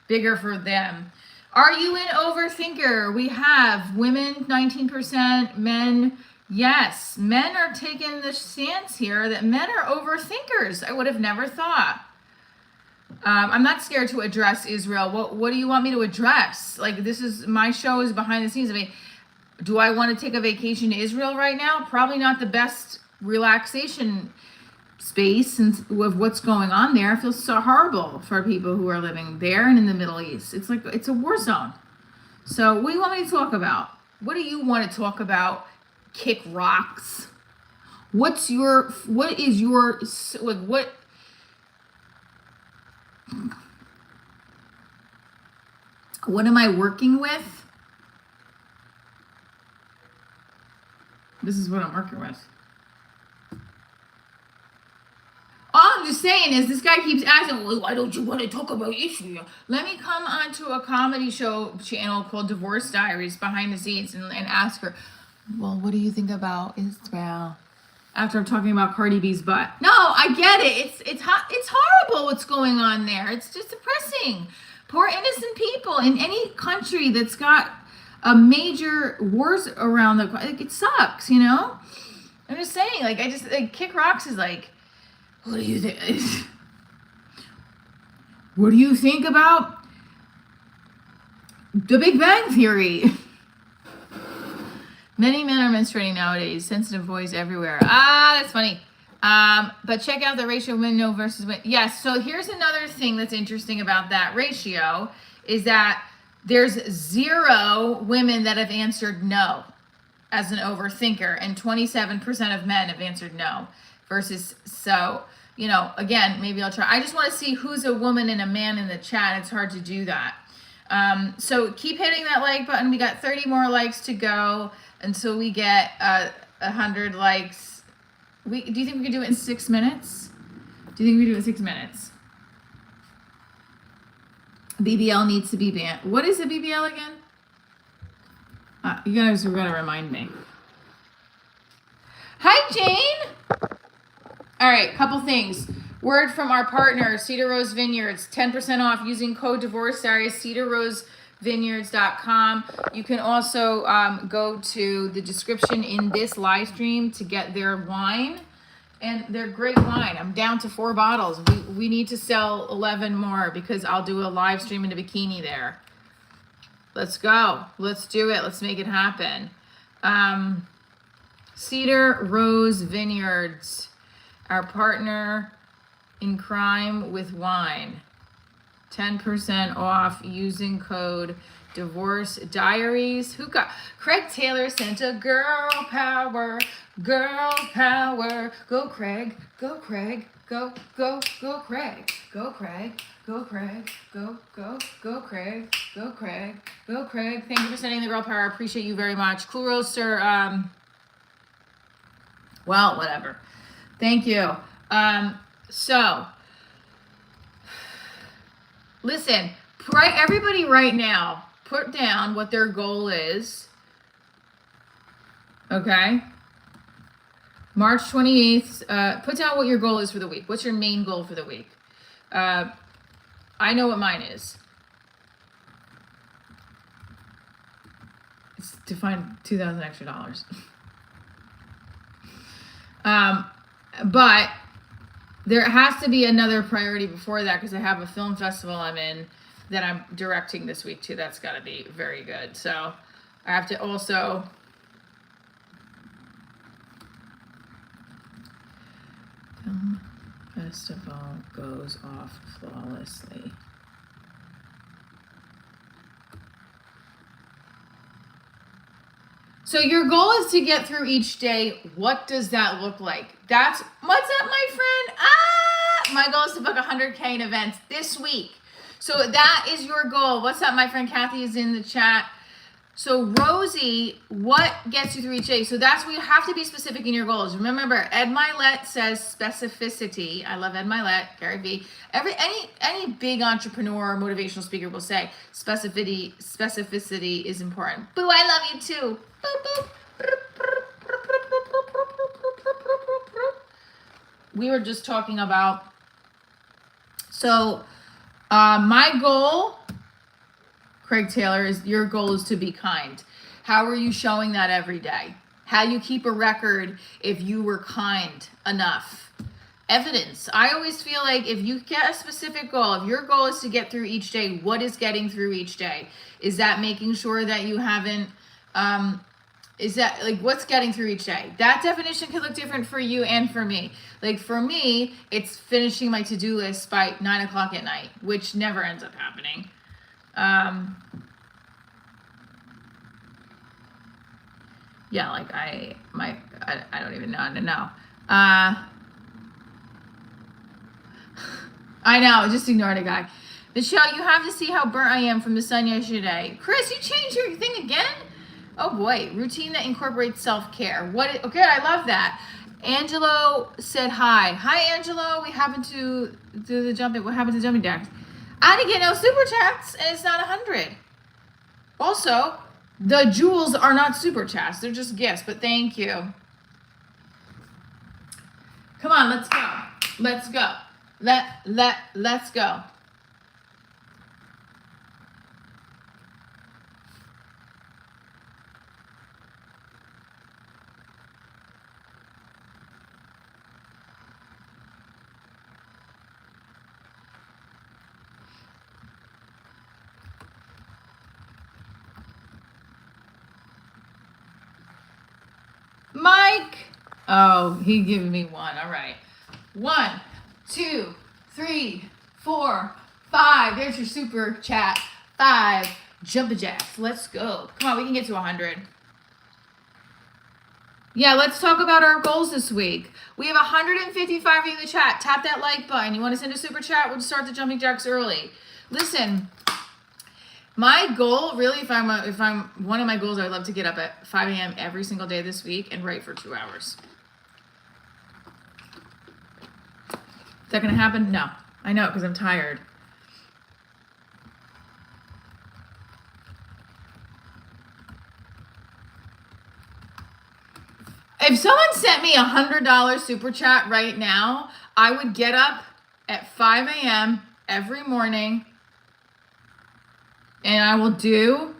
bigger for them. Are you an overthinker? We have women 19%, men. Yes, men are taking the stance here that men are overthinkers. I would have never thought. I'm not scared to address Israel. What do you want me to address? Like, this is my show is behind the scenes. I mean, do I want to take a vacation to Israel right now? Probably not the best relaxation space with what's going on there. I feel so horrible for people who are living there and in the Middle East. It's like it's a war zone. So what do you want me to talk about? What do you want to talk about? Kick rocks. What am I working with? This is what I'm working with. All I'm just saying is this guy keeps asking, well, why don't you want to talk about Israel? Let me come onto a comedy show channel called Divorce Diaries behind the scenes and ask her, well, what do you think about Israel? After I'm talking about Cardi B's butt. No, I get it. It's horrible what's going on there. It's just depressing. Poor innocent people in any country that's got a major wars around it sucks, you know? I'm just saying, Kick Rocks is like, what do you think? What do you think about the Big Bang Theory? Many men are menstruating nowadays. Sensitive voice everywhere. That's funny. But check out the ratio of men no versus women. Yes, so here's another thing that's interesting about that ratio is that there's 0 women that have answered no as an overthinker, and 27% of men have answered no versus, so, you know, again, maybe I'll try. I just want to see who's a woman and a man in the chat. It's hard to do that. So keep hitting that like button. We got 30 more likes to go until we get 100 likes. Do you think we can do it in 6 minutes? Do you think we can do it in 6 minutes? BBL needs to be banned. What is a BBL again? You guys are going to remind me. Hi, Jane. All right, couple things. Word from our partner, Cedar Rose Vineyards. 10% off using code Divorce Diaries, cedarrosevineyards.com. You can also go to the description in this live stream to get their wine. And they're great wine. I'm down to 4 bottles. We need to sell 11 more because I'll do a live stream in a bikini there. Let's go. Let's do it. Let's make it happen. Cedar Rose Vineyards, our partner in crime with wine. 10% off using code Divorce Diaries. Who got Craig Taylor sent a girl power. Girl power. Go Craig. Go Craig. Go Craig. Go Craig. Go Craig. Go Craig. Go Craig. Go Craig. Thank you for sending the girl power. I appreciate you very much. Cool Roaster. Well, whatever. Thank you. So listen, everybody right now, put down what their goal is. Okay? March 28th. Put down what your goal is for the week. What's your main goal for the week? I know what mine is. It's to find $2,000 extra dollars. But there has to be another priority before that because I have a film festival I'm in that I'm directing this week too. That's got to be very good. So I have to also film festival goes off flawlessly. So your goal is to get through each day. What does that look like? What's up, my friend? My goal is to book 100K in events this week. So that is your goal. What's up, my friend? Kathy is in the chat. So Rosie, what gets you through each day? So that's where you have to be specific in your goals. Remember, Ed Milet says specificity. I love Ed Milet, Gary Vee. Any big entrepreneur or motivational speaker will say specificity is important. Boo, I love you too. Boop, boop. We were just talking about, so my goal, Craig Taylor, is your goal is to be kind. How are you showing that every day? How do you keep a record if you were kind enough? Evidence. I always feel like if you get a specific goal, if your goal is to get through each day, what is getting through each day? Is that making sure that you haven't, is that like what's getting through each day? That definition could look different for you and for me. Like for me, it's finishing my to-do list by 9 o'clock at night, which never ends up happening. Yeah, like I don't even know how to know. I know, just ignored a guy. Michelle, you have to see how burnt I am from the sun yesterday. Chris, you changed your thing again? Oh boy, routine that incorporates self-care. Okay, I love that. Angelo said hi. Hi, Angelo. We happened to do the jumping. What happened to jumping jacks? I didn't get no super chats, and it's not 100. Also, the jewels are not super chats. They're just gifts, but thank you. Come on, let's go. Let's go. Let's go. Mike. Oh, he giving me one. All right. 1, 2, 3, 4, 5. There's your super chat. 5 jumping jacks. Let's go. Come on, we can get to 100. Yeah, let's talk about our goals this week. We have 155 in the chat. Tap that like button. You want to send a super chat? We'll start the jumping jacks early. Listen, my goal, really, if I'm one of my goals, I'd love to get up at 5 a.m. every single day this week and write for 2 hours. Is that going to happen? No. I know, because I'm tired. If someone sent me $100 super chat right now, I would get up at 5 a.m. every morning and I will do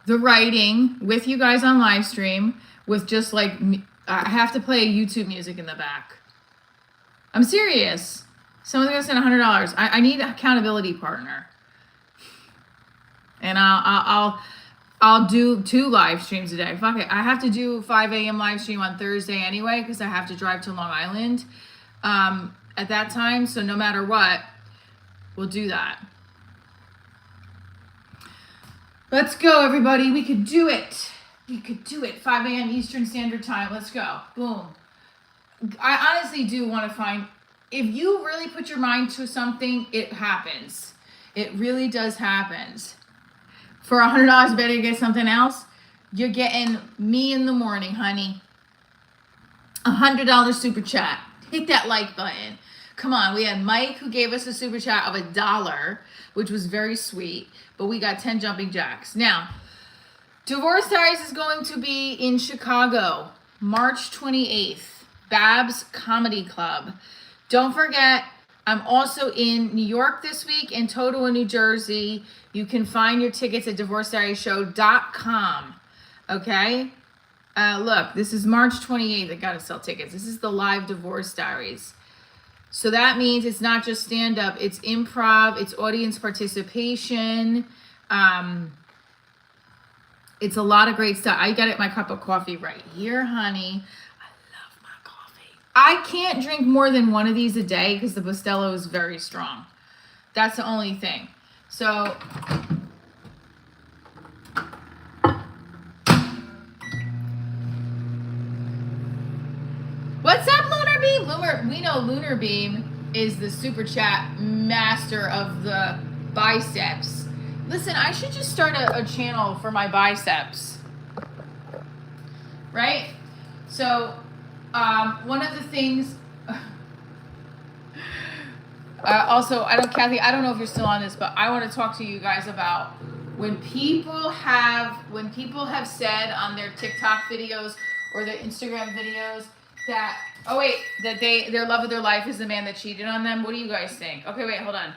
the writing with you guys on live stream with just like, I have to play YouTube music in the back. I'm serious. Someone's gonna send $100. I need an accountability partner. And I'll do 2 live streams a day. Fuck it. I have to do 5 a.m. live stream on Thursday anyway because I have to drive to Long Island at that time. So no matter what, we'll do that. Let's go, everybody. We could do it. We could do it. 5 a.m. Eastern Standard Time. Let's go. Boom. I honestly do want to find, if you really put your mind to something, it happens. It really does happen. For $100, better you get something else. You're getting me in the morning, honey. $100 super chat. Hit that like button. Come on, we had Mike who gave us a super chat of $1, which was very sweet. But we got 10 jumping jacks. Now, Divorce Diaries is going to be in Chicago. March 28th, Babs Comedy Club. Don't forget, I'm also in New York this week and Totowa, New Jersey. You can find your tickets at divorcediaryshow.com. Okay? Look, this is March 28th. I gotta sell tickets. This is the live Divorce Diaries. So that means it's not just stand-up, it's improv, it's audience participation. It's a lot of great stuff. I got my cup of coffee right here, honey. I love my coffee. I can't drink more than one of these a day because the Bustelo is very strong. That's the only thing. So, what's up, Lunar Beam? We know Lunar Beam is the super chat master of the biceps. Listen, I should just start a channel for my biceps, right? So, one of the things, also, Kathy, I don't know if you're still on this, but I want to talk to you guys about when people have said on their TikTok videos or their Instagram videos that, their love of their life is the man that cheated on them. What do you guys think? Okay, wait, hold on.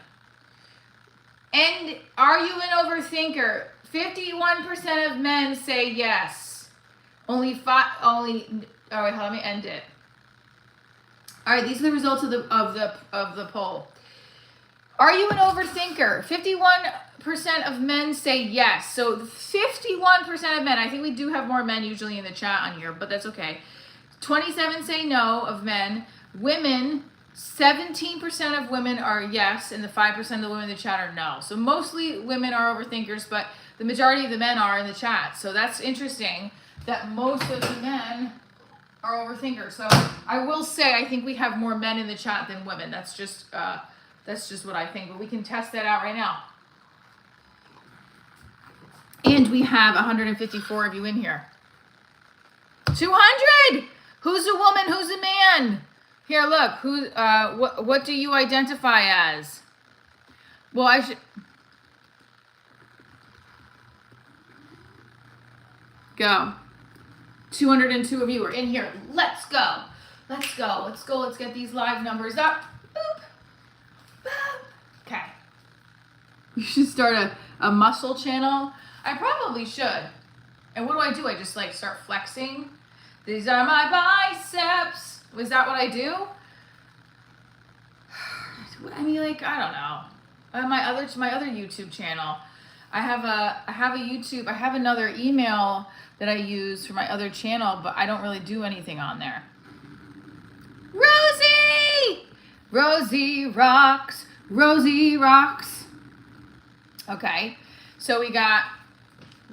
And are you an overthinker? 51% of men say yes. All right, let me end it. All right, these are the results of the poll. Are you an overthinker? 51% of men say yes. So 51% of men. I think we do have more men usually in the chat on here, but that's okay. 27 say no of men. Women, 17% of women are yes, and the 5% of the women in the chat are no. So mostly women are overthinkers, but the majority of the men are in the chat. So that's interesting that most of the men are overthinkers. So I will say I think we have more men in the chat than women. That's just what I think, but we can test that out right now. And we have 154 of you in here. 200! Who's a woman? Who's a man? Here, look. What do you identify as? Well, I should go. 202 of you are in here. Let's go. Let's go. Let's go. Let's get these live numbers up. Boop. Boop. Okay. You should start a muscle channel. I probably should. And what do? I just like start flexing. These are my biceps. Was that what I do? I mean, like, I don't know. My other YouTube channel. I have a YouTube. I have another email that I use for my other channel, but I don't really do anything on there. Rosie! Rosie rocks. Rosie rocks. Okay. So we got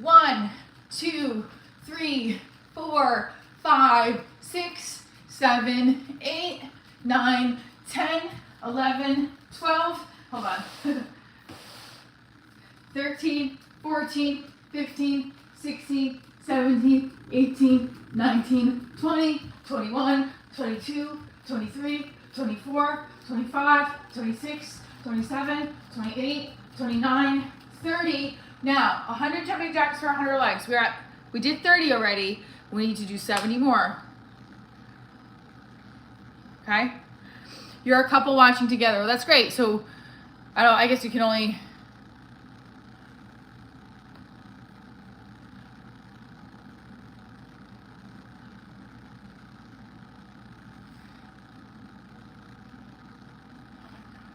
1, 2, 3, 4, 5, 6, 7, 8, 9, 10, 11, 12, hold on, 13, 14, 15, 16, 17, 18, 19, 20, 21, 22, 23, 24, 25, 26, 27, 28, 29, 30. Now, 100 jumping jacks for 100 legs. We did 30 already. We need to do 70 more. Okay? You're a couple watching together. Well, that's great. So, I guess you can only...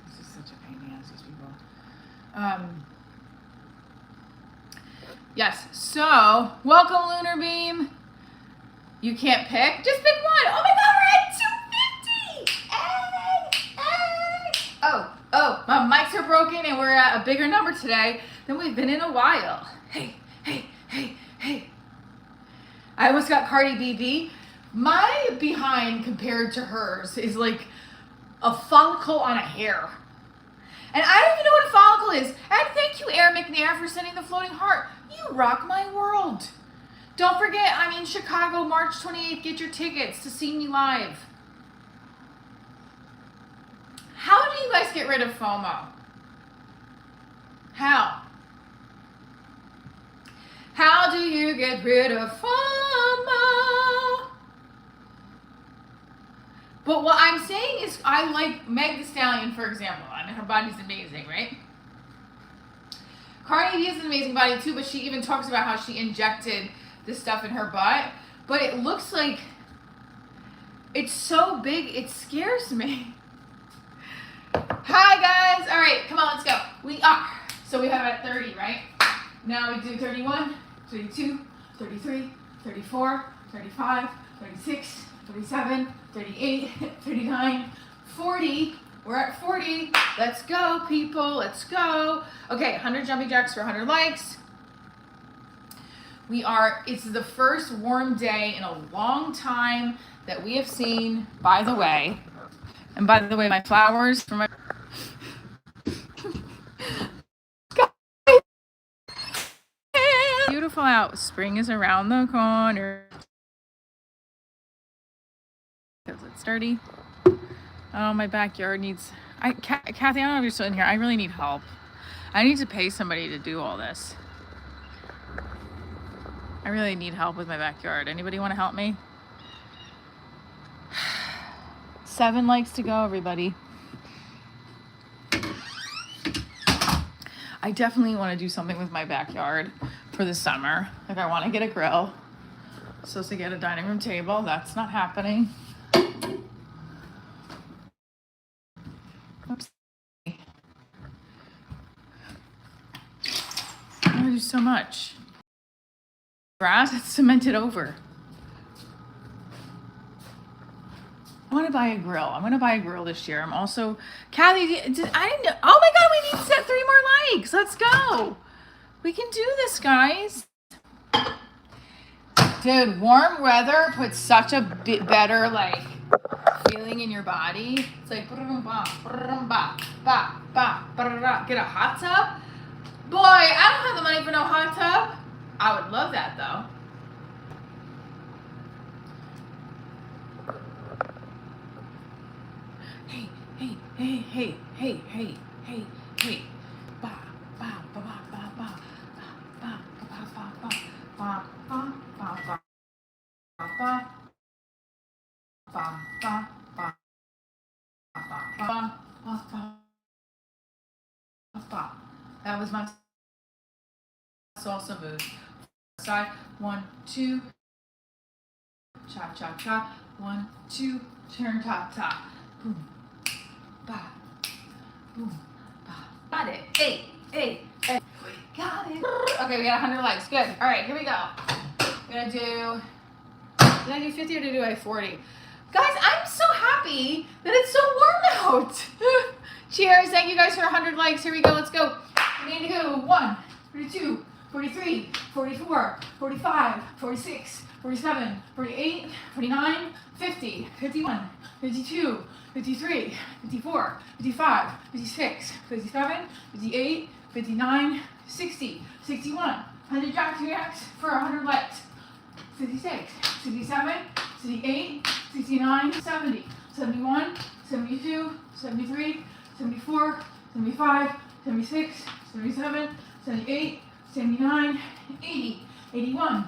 This is such a pain in the ass, these people. Yes. So, welcome, Lunar Beam. You can't pick? Just pick one. Oh my God, we're at 250. Hey. Oh, my mics are broken and we're at a bigger number today than we've been in a while. Hey. I almost got Cardi BB. My behind compared to hers is like a follicle on a hair. And I don't even know what a follicle is. And thank you, Air McNair, for sending the floating heart. You rock my world. Don't forget, I'm in Chicago, March 28th. Get your tickets to see me live. How do you guys get rid of FOMO? How? How do you get rid of FOMO? But what I'm saying is I like Meg Thee Stallion, for example. I mean, her body's amazing, right? Cardi B has an amazing body too, but she even talks about how she injected this stuff in her butt. But it looks like it's so big, it scares me. Hi guys, all right, come on, let's go. So we have at 30, right? Now we do 31, 32, 33, 34, 35, 36, 37, 38, 39, 40. We're at 40. Let's go, people. Let's go. Okay, 100 jumping jacks for 100 likes. It's the first warm day in a long time that we have seen, by the way. And by the way, my flowers for my... Beautiful out. Spring is around the corner. Because it's dirty. Oh, my backyard needs... Kathy, I don't know if you're still in here. I really need help. I need to pay somebody to do all this. I really need help with my backyard. Anybody want to help me? 7 likes to go, everybody. I definitely want to do something with my backyard for the summer. Like, I want to get a grill. I'm supposed to get a dining room table. That's not happening. Oops. I want to do so much. Grass, it's cemented over. I want to buy a grill. I'm going to buy a grill this year. I'm also... Kathy, I didn't know... Oh my God, we need to set 3 more likes. Let's go. We can do this, guys. Dude, warm weather puts such a bit better, like, feeling in your body. It's like... Get a hot tub? Boy, I don't have the money for no hot tub. I would love that, though. Hey. Ba, ba, ba, ba, ba, ba, ba, ba, ba, ba, ba, ba, ba, ba, ba, ba. That was my salsa move. Side, 1, 2, cha cha cha, 1, 2, turn ta ta, boom, ba, boom, ba. Got it. Hey. We got it. Okay, we got 100 likes. Good. All right, here we go. We're gonna do. Did I do 50 or did I do 40? Guys, I'm so happy that it's so warm out. Cheers. Thank you guys for 100 likes. Here we go. Let's go. We need to go 1, 42, 43, 44, 45, 46, 47, 48, 49, 50, 51, 52, 53, 54, 55, 56, 57, 58, 59, 60, 61, 100 jacks for 100 likes. 66, 67, 68, 69, 70, 71, 72, 73, 74, 75, 76, 77, 78, 79, 80, 81,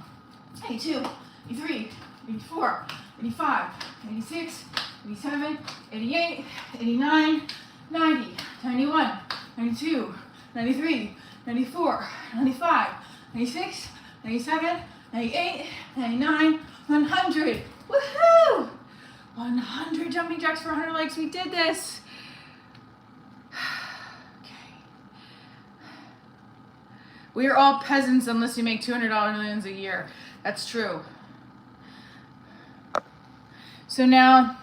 82, 83, 84, 85, 86, 87, 88, 89, 90, 91, 92, 93, 94, 95, 96, 97, 98, 99, 100. Woohoo! 100 jumping jacks for 100 likes. We did this. Okay. We are all peasants unless you make $200 millions a year. That's true. So now,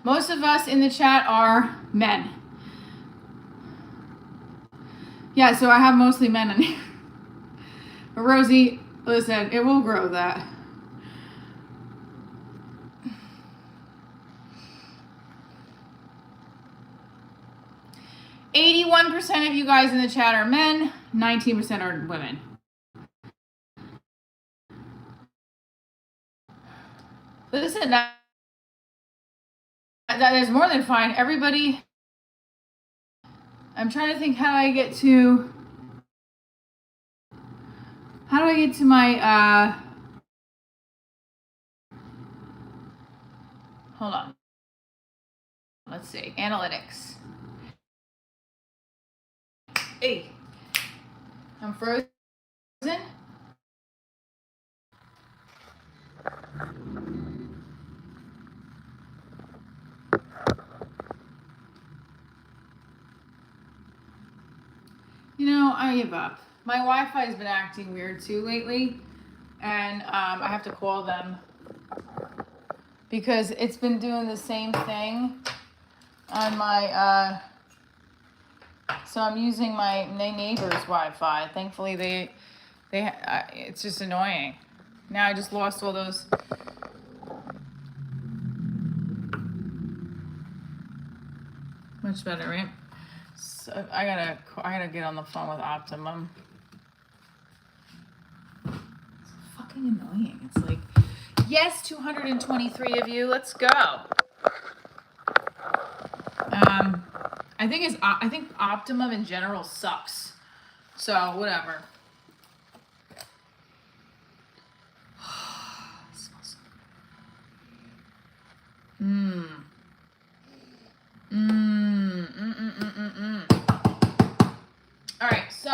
most of us in the chat are men. Yeah, so I have mostly men in here. But Rosie, listen, it will grow that. %of you guys in the chat are men, 19% are women. Listen, that is more than fine. Everybody, I'm trying to think how do I get to my Hold on. Let's see. Analytics. Hey, I'm frozen. You know, I give up. My Wi-Fi has been acting weird too lately, and I have to call them because it's been doing the same thing on my. So I'm using my neighbor's Wi-Fi. Thankfully, it's just annoying. Now I just lost all those. Much better, right? So I gotta get on the phone with Optimum. It's fucking annoying. It's like, yes, 223 of you. Let's go. I think Optimum in general sucks. So whatever. All right, so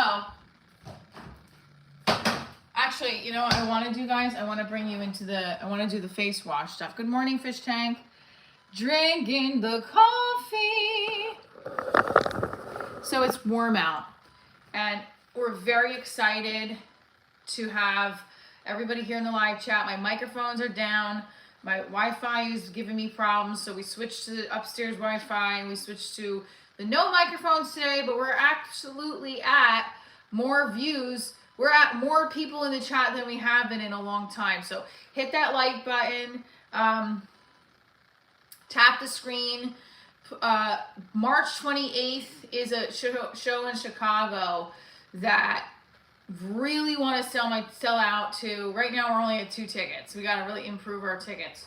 actually, you know what I want to do, guys? I want to bring you into I want to do the face wash stuff. Good morning, Fish Tank. Drinking the coffee. So it's warm out, and we're very excited to have everybody here in the live chat. My microphones are down. My Wi-Fi is giving me problems, so we switched to the upstairs Wi-Fi, and we switched to the no microphones today, but we're absolutely at more views. We're at more people in the chat than we have been in a long time. So hit that like button, tap the screen. March 28th is a show in Chicago that really want to sell out to. Right now we're only at 2 tickets. We got to really improve our tickets.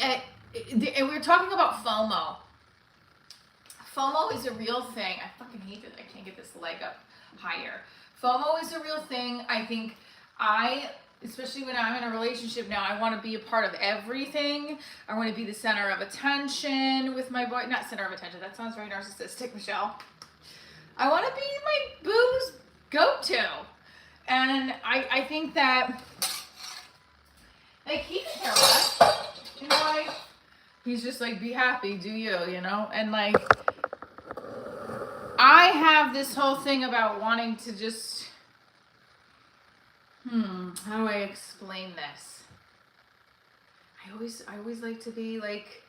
And we're talking about FOMO. FOMO is a real thing. I fucking hate that I can't get this leg up higher. FOMO is a real thing. I think especially when I'm in a relationship now, I want to be a part of everything. I want to be the center of attention with my boy. Not center of attention. That sounds very narcissistic, Michelle. I want to be my boo's go-to. And I think that, like, he can care less. You know, like, he's just like, be happy, do you, you know? And, like, I have this whole thing about wanting to just, how do I explain this? I always like to be like,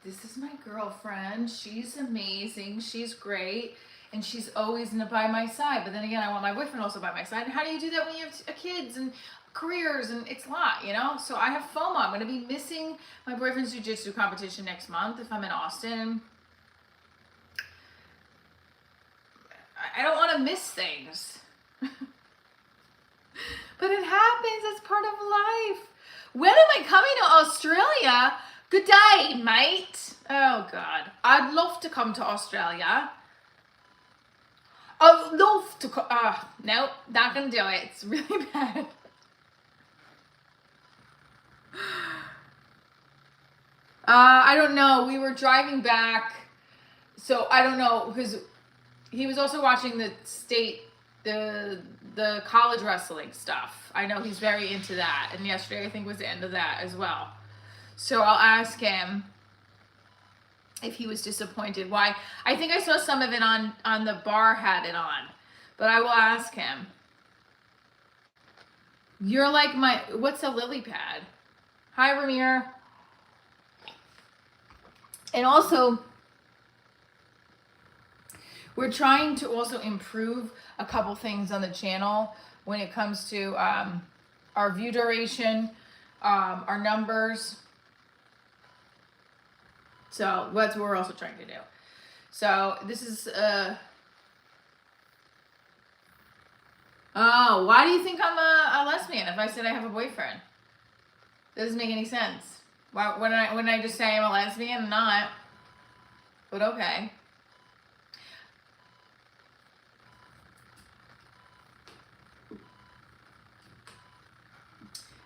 this is my girlfriend. She's amazing. She's great. And she's always by my side. But then again, I want my boyfriend also by my side. And how do you do that when you have kids and careers? And it's a lot, you know? So I have FOMO. I'm going to be missing my boyfriend's jiu-jitsu competition next month if I'm in Austin. I don't want to miss things. But it happens. It's part of life. When am I coming to Australia? Good day, mate. Oh, God. I'd love to come to Australia. I'd love to come. Nope, not going to do it. It's really bad. I don't know. We were driving back. So I don't know, because he was also watching the college wrestling stuff. I know he's very into that. And yesterday, I think, was the end of that as well. So I'll ask him if he was disappointed. Why? I think I saw some of it on the bar had it on. But I will ask him. You're like what's a lily pad? Hi, Ramir. And also, we're trying to also improve a couple things on the channel when it comes to our view duration, our numbers. So that's what we're also trying to do. So this is, oh, why do you think I'm a lesbian if I said I have a boyfriend? That doesn't make any sense. Why, when I just say I'm a lesbian, I'm not. But okay.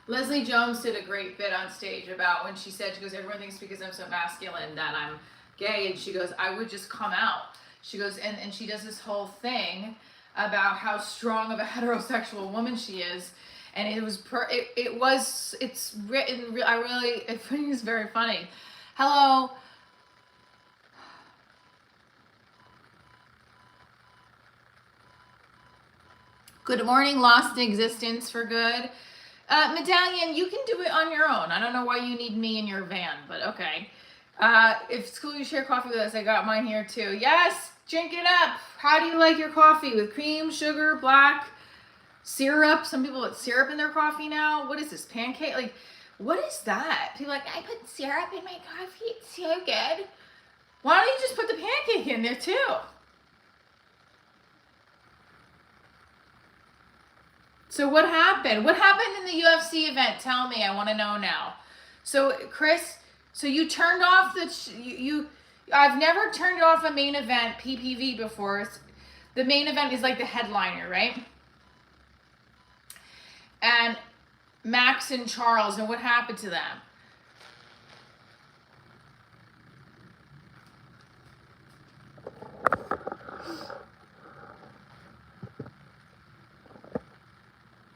Leslie Jones did a great bit on stage about when she said, she goes, everyone thinks because I'm so masculine that I'm gay. And she goes, I would just come out. She goes, and she does this whole thing about how strong of a heterosexual woman she is. And it was, it's written, I think it's very funny. Hello. Good morning, Lost in Existence for Good. Medallion, you can do it on your own. I don't know why you need me in your van, but okay. If it's cool you share coffee with us, I got mine here too. Yes, drink it up. How do you like your coffee? With cream, sugar, black, syrup? Some people put syrup in their coffee now. What is this, pancake? Like, what is that? People are like, I put syrup in my coffee. It's so good. Why don't you just put the pancake in there too? So what happened? What happened in the UFC event? Tell me. I want to know now. So Chris, so you turned off I've never turned off a main event PPV before. The main event is like the headliner, right? And Max and Charles, and what happened to them?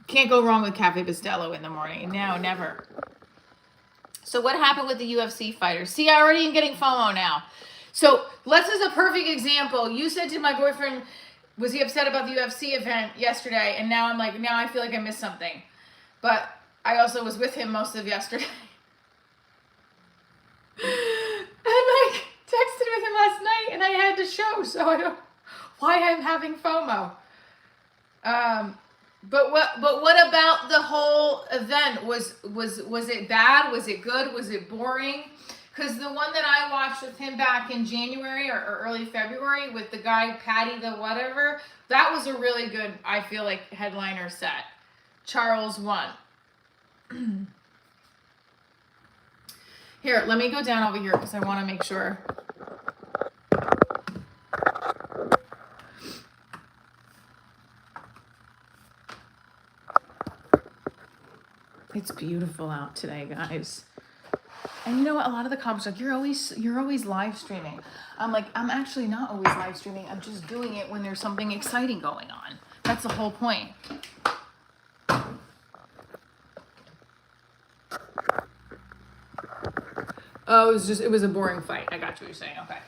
Can't go wrong with Cafe Bustelo in the morning. No, never. So what happened with the UFC fighters? See, I already am getting FOMO now. So let's as a perfect example. You said to my boyfriend, was he upset about the UFC event yesterday? And now I'm like, now I feel like I missed something. But I also was with him most of yesterday. And I texted with him last night and I had to show, so I don't why I'm having FOMO. But what about the whole event? Was it bad? Was it good? Was it boring? Because the one that I watched with him back in January or early February with the guy Patty the whatever, that was a really good, I feel like, headliner set. Charles won. Here, let me go down over here because I want to make sure. It's beautiful out today, guys. And you know what? A lot of the comments are like, you're always live streaming. I'm like, I'm actually not always live streaming. I'm just doing it when there's something exciting going on. That's the whole point. Oh, it was a boring fight. I got what you're saying. Okay.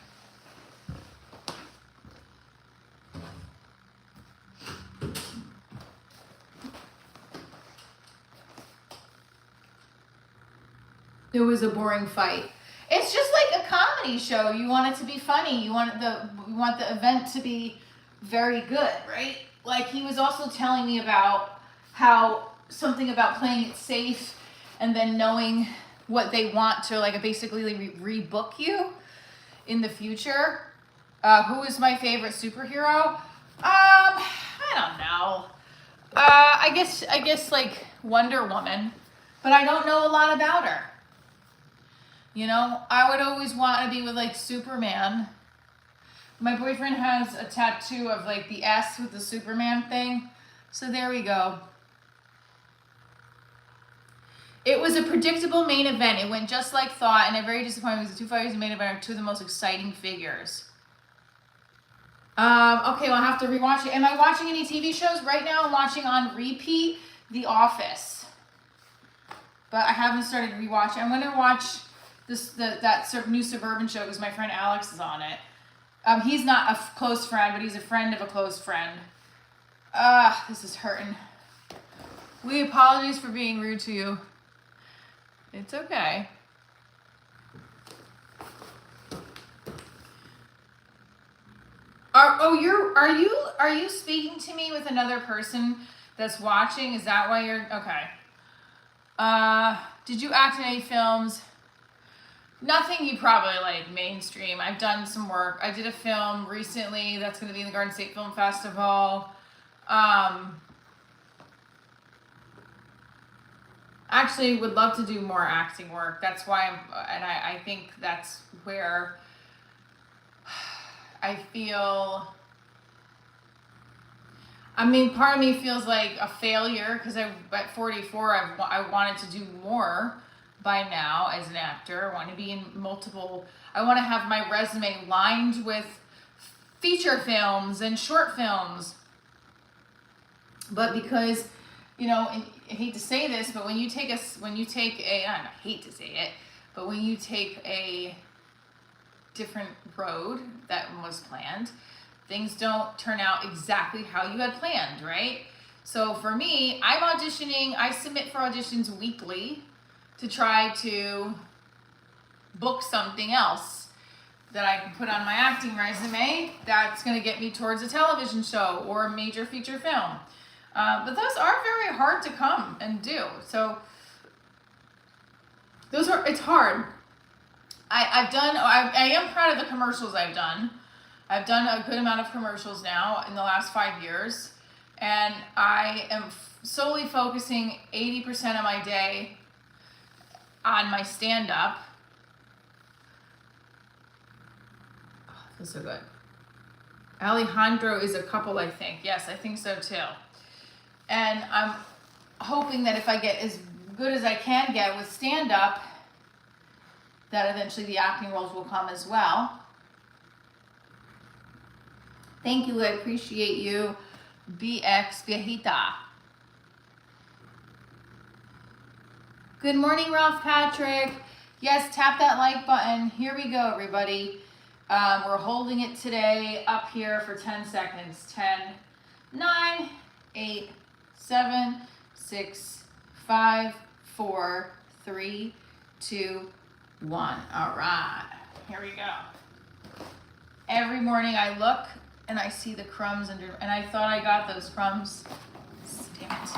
It was a boring fight. It's just like a comedy show. You want it to be funny. You want the event to be very good, right? Like he was also telling me about how something about playing it safe and then knowing what they want to like basically rebook you in the future. Who is my favorite superhero? I don't know. I guess like Wonder Woman, but I don't know a lot about her. You know, I would always want to be with like Superman. My boyfriend has a tattoo of like the S with the Superman thing. So there we go. It was a predictable main event. It went just like thought, and I'm very disappointed because the two fighters in the main event are two of the most exciting figures. Okay, well, I'll have to rewatch it. Am I watching any TV shows? Right now I'm watching on repeat The Office. But I haven't started rewatching. I'm going to watch that new Suburban show because my friend Alex is on it. He's not a close friend, but he's a friend of a close friend. This is hurting. We apologize for being rude to you. It's okay. Are you speaking to me with another person that's watching? Is that why you're okay? Did you act in any films? Nothing you probably like mainstream. I've done some work. I did a film recently that's going to be in the Garden State Film Festival. Actually would love to do more acting work. That's why I think that's where I feel I mean, part of me feels like a failure because at 44, I wanted to do more by now as an actor. I want to be in multiple, I want to have my resume lined with feature films and short films. But because, you know, I hate to say this, but when you take a, I hate to say it, but when you take a different road that was planned, things don't turn out exactly how you had planned, right? So for me, I'm auditioning, I submit for auditions weekly to try to book something else that I can put on my acting resume that's going to get me towards a television show or a major feature film. But those are very hard to come and do. So it's hard. I am proud of the commercials I've done. I've done a good amount of commercials now in the last 5 years, and I am solely focusing 80% of my day on my stand-up. Oh, feels so good. Alejandro is a couple, I think. Yes, I think so too. And I'm hoping that if I get as good as I can get with stand-up, that eventually the acting roles will come as well. Thank you, I appreciate you. BX Viejita. Good morning, Ralph Patrick. Yes, tap that like button. Here we go, everybody. We're holding it today up here for 10 seconds. 10, 9, 8, 7, 6, 5, 4, 3, 2, 1. All right, here we go. Every morning I look and I see the crumbs and I thought I got those crumbs. Damn it.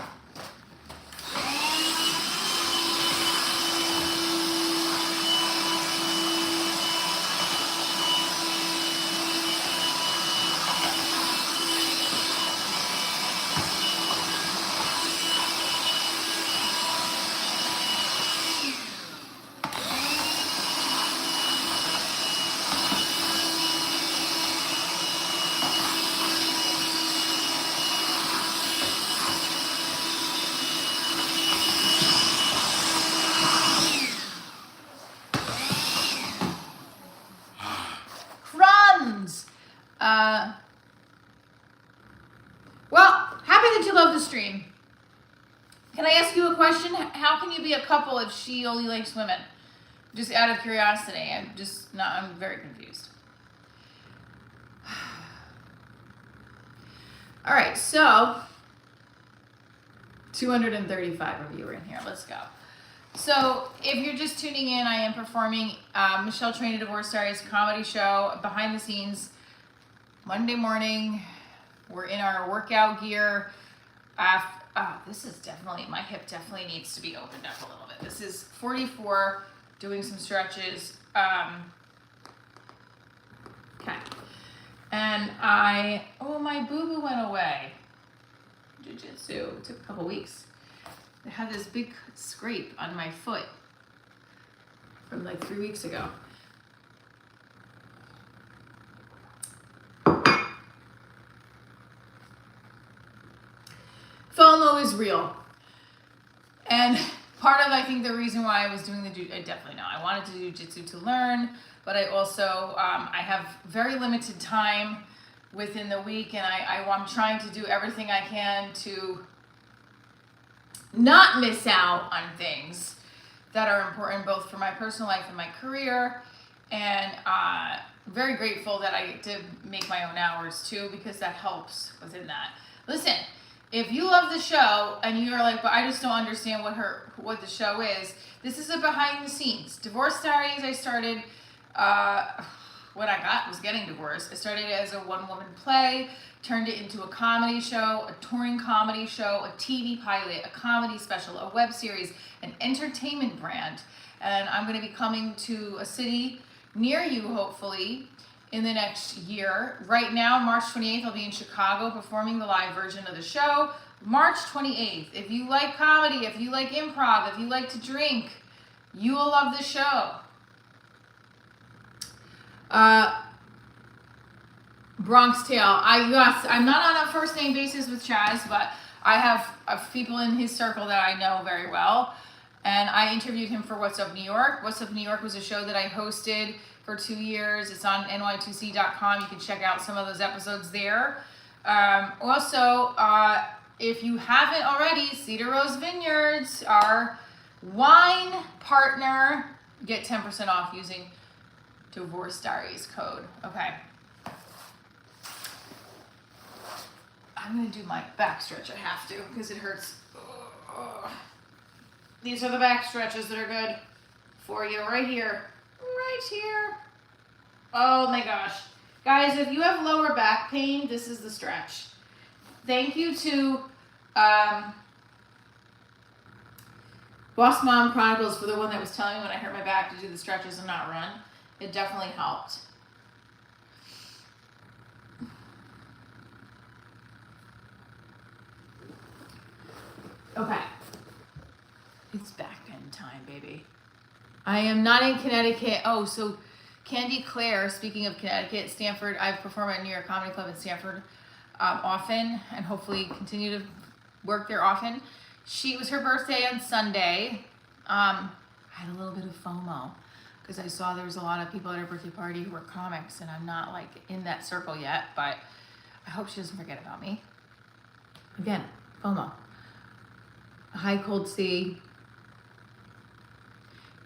Well, happy that you love the stream. Can I ask you a question? How can you be a couple if she only likes women? Just out of curiosity. I'm very confused. All right, so 235 of you are in here. Let's go. So if you're just tuning in, I am performing Michelle Traina Divorce Diaries comedy show behind the scenes Monday morning. We're in our workout gear. This is definitely, my hip definitely needs to be opened up a little bit. This is 44, doing some stretches. Okay. And my boo-boo went away. Jiu-jitsu, it took a couple weeks. I had this big scrape on my foot from like 3 weeks ago. FOMO is real. And part of, I think, the reason why I was doing I definitely know, I wanted to do jiu-jitsu to learn, but I also, I have very limited time within the week, and I'm trying to do everything I can to not miss out on things that are important both for my personal life and my career. And very grateful that I get to make my own hours too, because that helps within that. Listen, if you love the show and you're like, but I just don't understand what the show is, this is a behind the scenes. Divorce Diaries, I started when I was getting divorced. I started it as a one-woman play, turned it into a comedy show, a touring comedy show, a TV pilot, a comedy special, a web series, an entertainment brand. And I'm going to be coming to a city near you, hopefully, in the next year. Right now, March 28th, I'll be in Chicago performing the live version of the show. March 28th, if you like comedy, if you like improv, if you like to drink, you will love the show. Bronx Tale. I'm not on a first name basis with Chaz, but I have people in his circle that I know very well. And I interviewed him for What's Up New York. What's Up New York was a show that I hosted for 2 years. It's on ny2c.com. You can check out some of those episodes there. Also, if you haven't already, Cedar Rose Vineyards, our wine partner, get 10% off using Divorce Diaries code. Okay. I'm going to do my back stretch. I have to because it hurts. These are the back stretches that are good for you right here. Right here. Oh my gosh. Guys, if you have lower back pain, this is the stretch. Thank you to Boss Mom Chronicles for the one that was telling me when I hurt my back to do the stretches and not run. It definitely helped. Okay. It's back pain time, baby. I am not in Connecticut. Oh, so Candy Claire, speaking of Connecticut, Stanford, I've performed at New York Comedy Club in Stanford often and hopefully continue to work there often. It was her birthday on Sunday. I had a little bit of FOMO because I saw there was a lot of people at her birthday party who were comics and I'm not like in that circle yet, but I hope she doesn't forget about me. Again, FOMO. Hi, Cold Sea.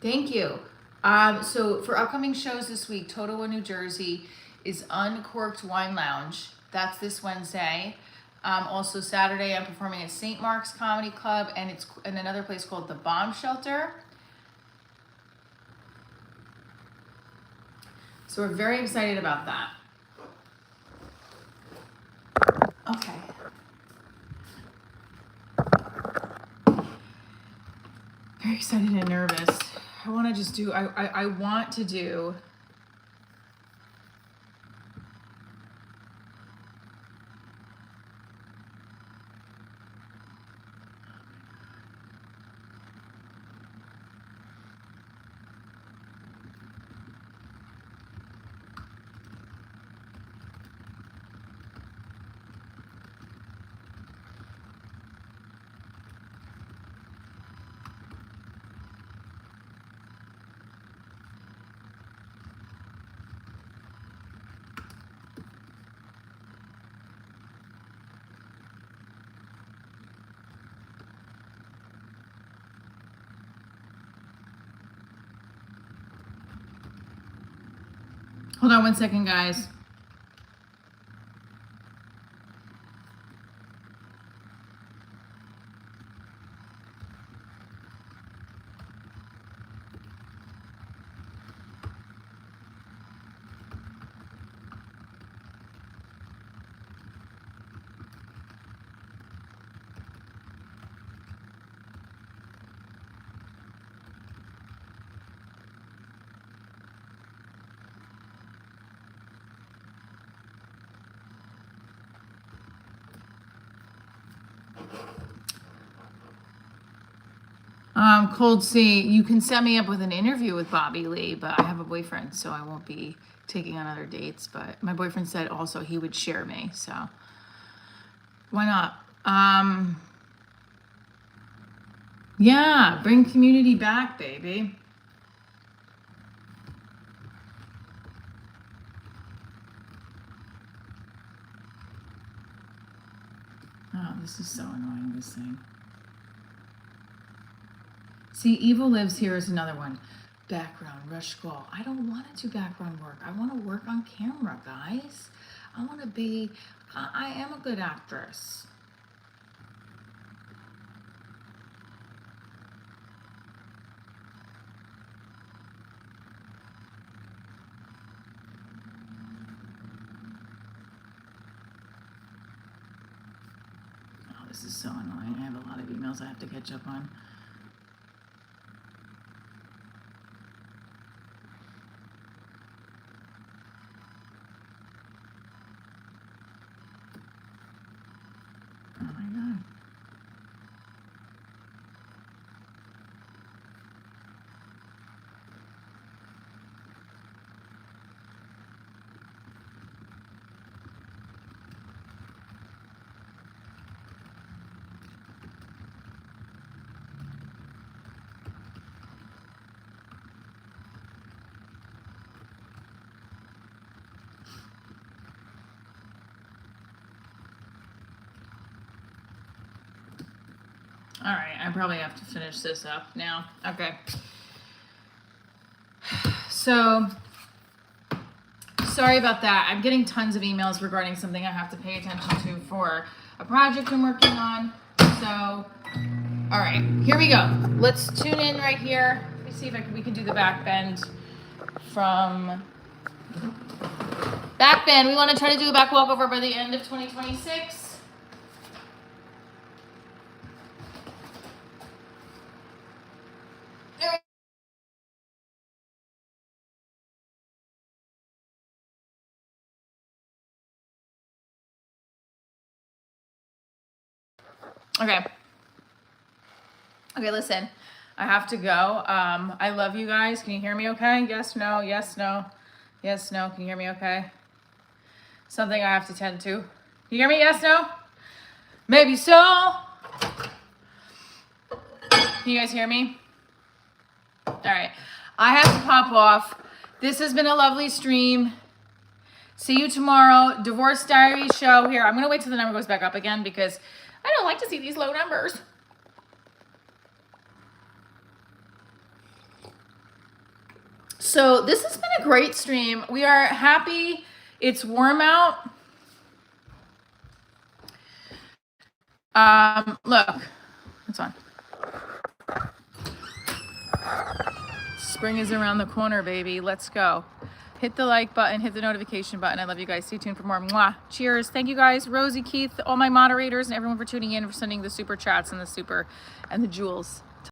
Thank you. So for upcoming shows this week, Totowa, New Jersey is Uncorked Wine Lounge. That's this Wednesday. Also Saturday, I'm performing at St. Mark's Comedy Club, and it's in another place called the Bomb Shelter. So we're very excited about that. Okay. Very excited and nervous. I want to just do, I want to do hold on one second, guys. Cold Sea, you can set me up with an interview with Bobby Lee, but I have a boyfriend, so I won't be taking on other dates. But my boyfriend said also he would share me, so why not? Yeah, bring community back, baby. Oh, this is so annoying, this thing. See, Evil Lives Here is another one. Background, Rush Call. I don't want to do background work. I want to work on camera, guys. I want to be, I am a good actress. Oh, this is so annoying. I have a lot of emails I have to catch up on. Oh my God. All right, I probably have to finish this up now. Okay. So, sorry about that. I'm getting tons of emails regarding something I have to pay attention to for a project I'm working on. So, all right, here we go. Let's tune in right here. Let me see if we can do the back bend from back bend. We want to try to do a back walkover by the end of 2026. Okay. Okay, listen. I have to go. I love you guys. Can you hear me okay? Yes, no, yes, no. Yes, no. Can you hear me okay? Something I have to tend to. You hear me? Yes, no? Maybe so. Can you guys hear me? All right. I have to pop off. This has been a lovely stream. See you tomorrow. Divorce Diaries show here. I'm going to wait till the number goes back up again because I don't like to see these low numbers. So this has been a great stream. We are happy. It's warm out. Look, it's on. Spring is around the corner, baby. Let's go. Hit the like button, hit the notification button. I love you guys. Stay tuned for more. Mwah. Cheers. Thank you guys. Rosie, Keith, all my moderators, and everyone for tuning in, for sending the super chats and the jewels.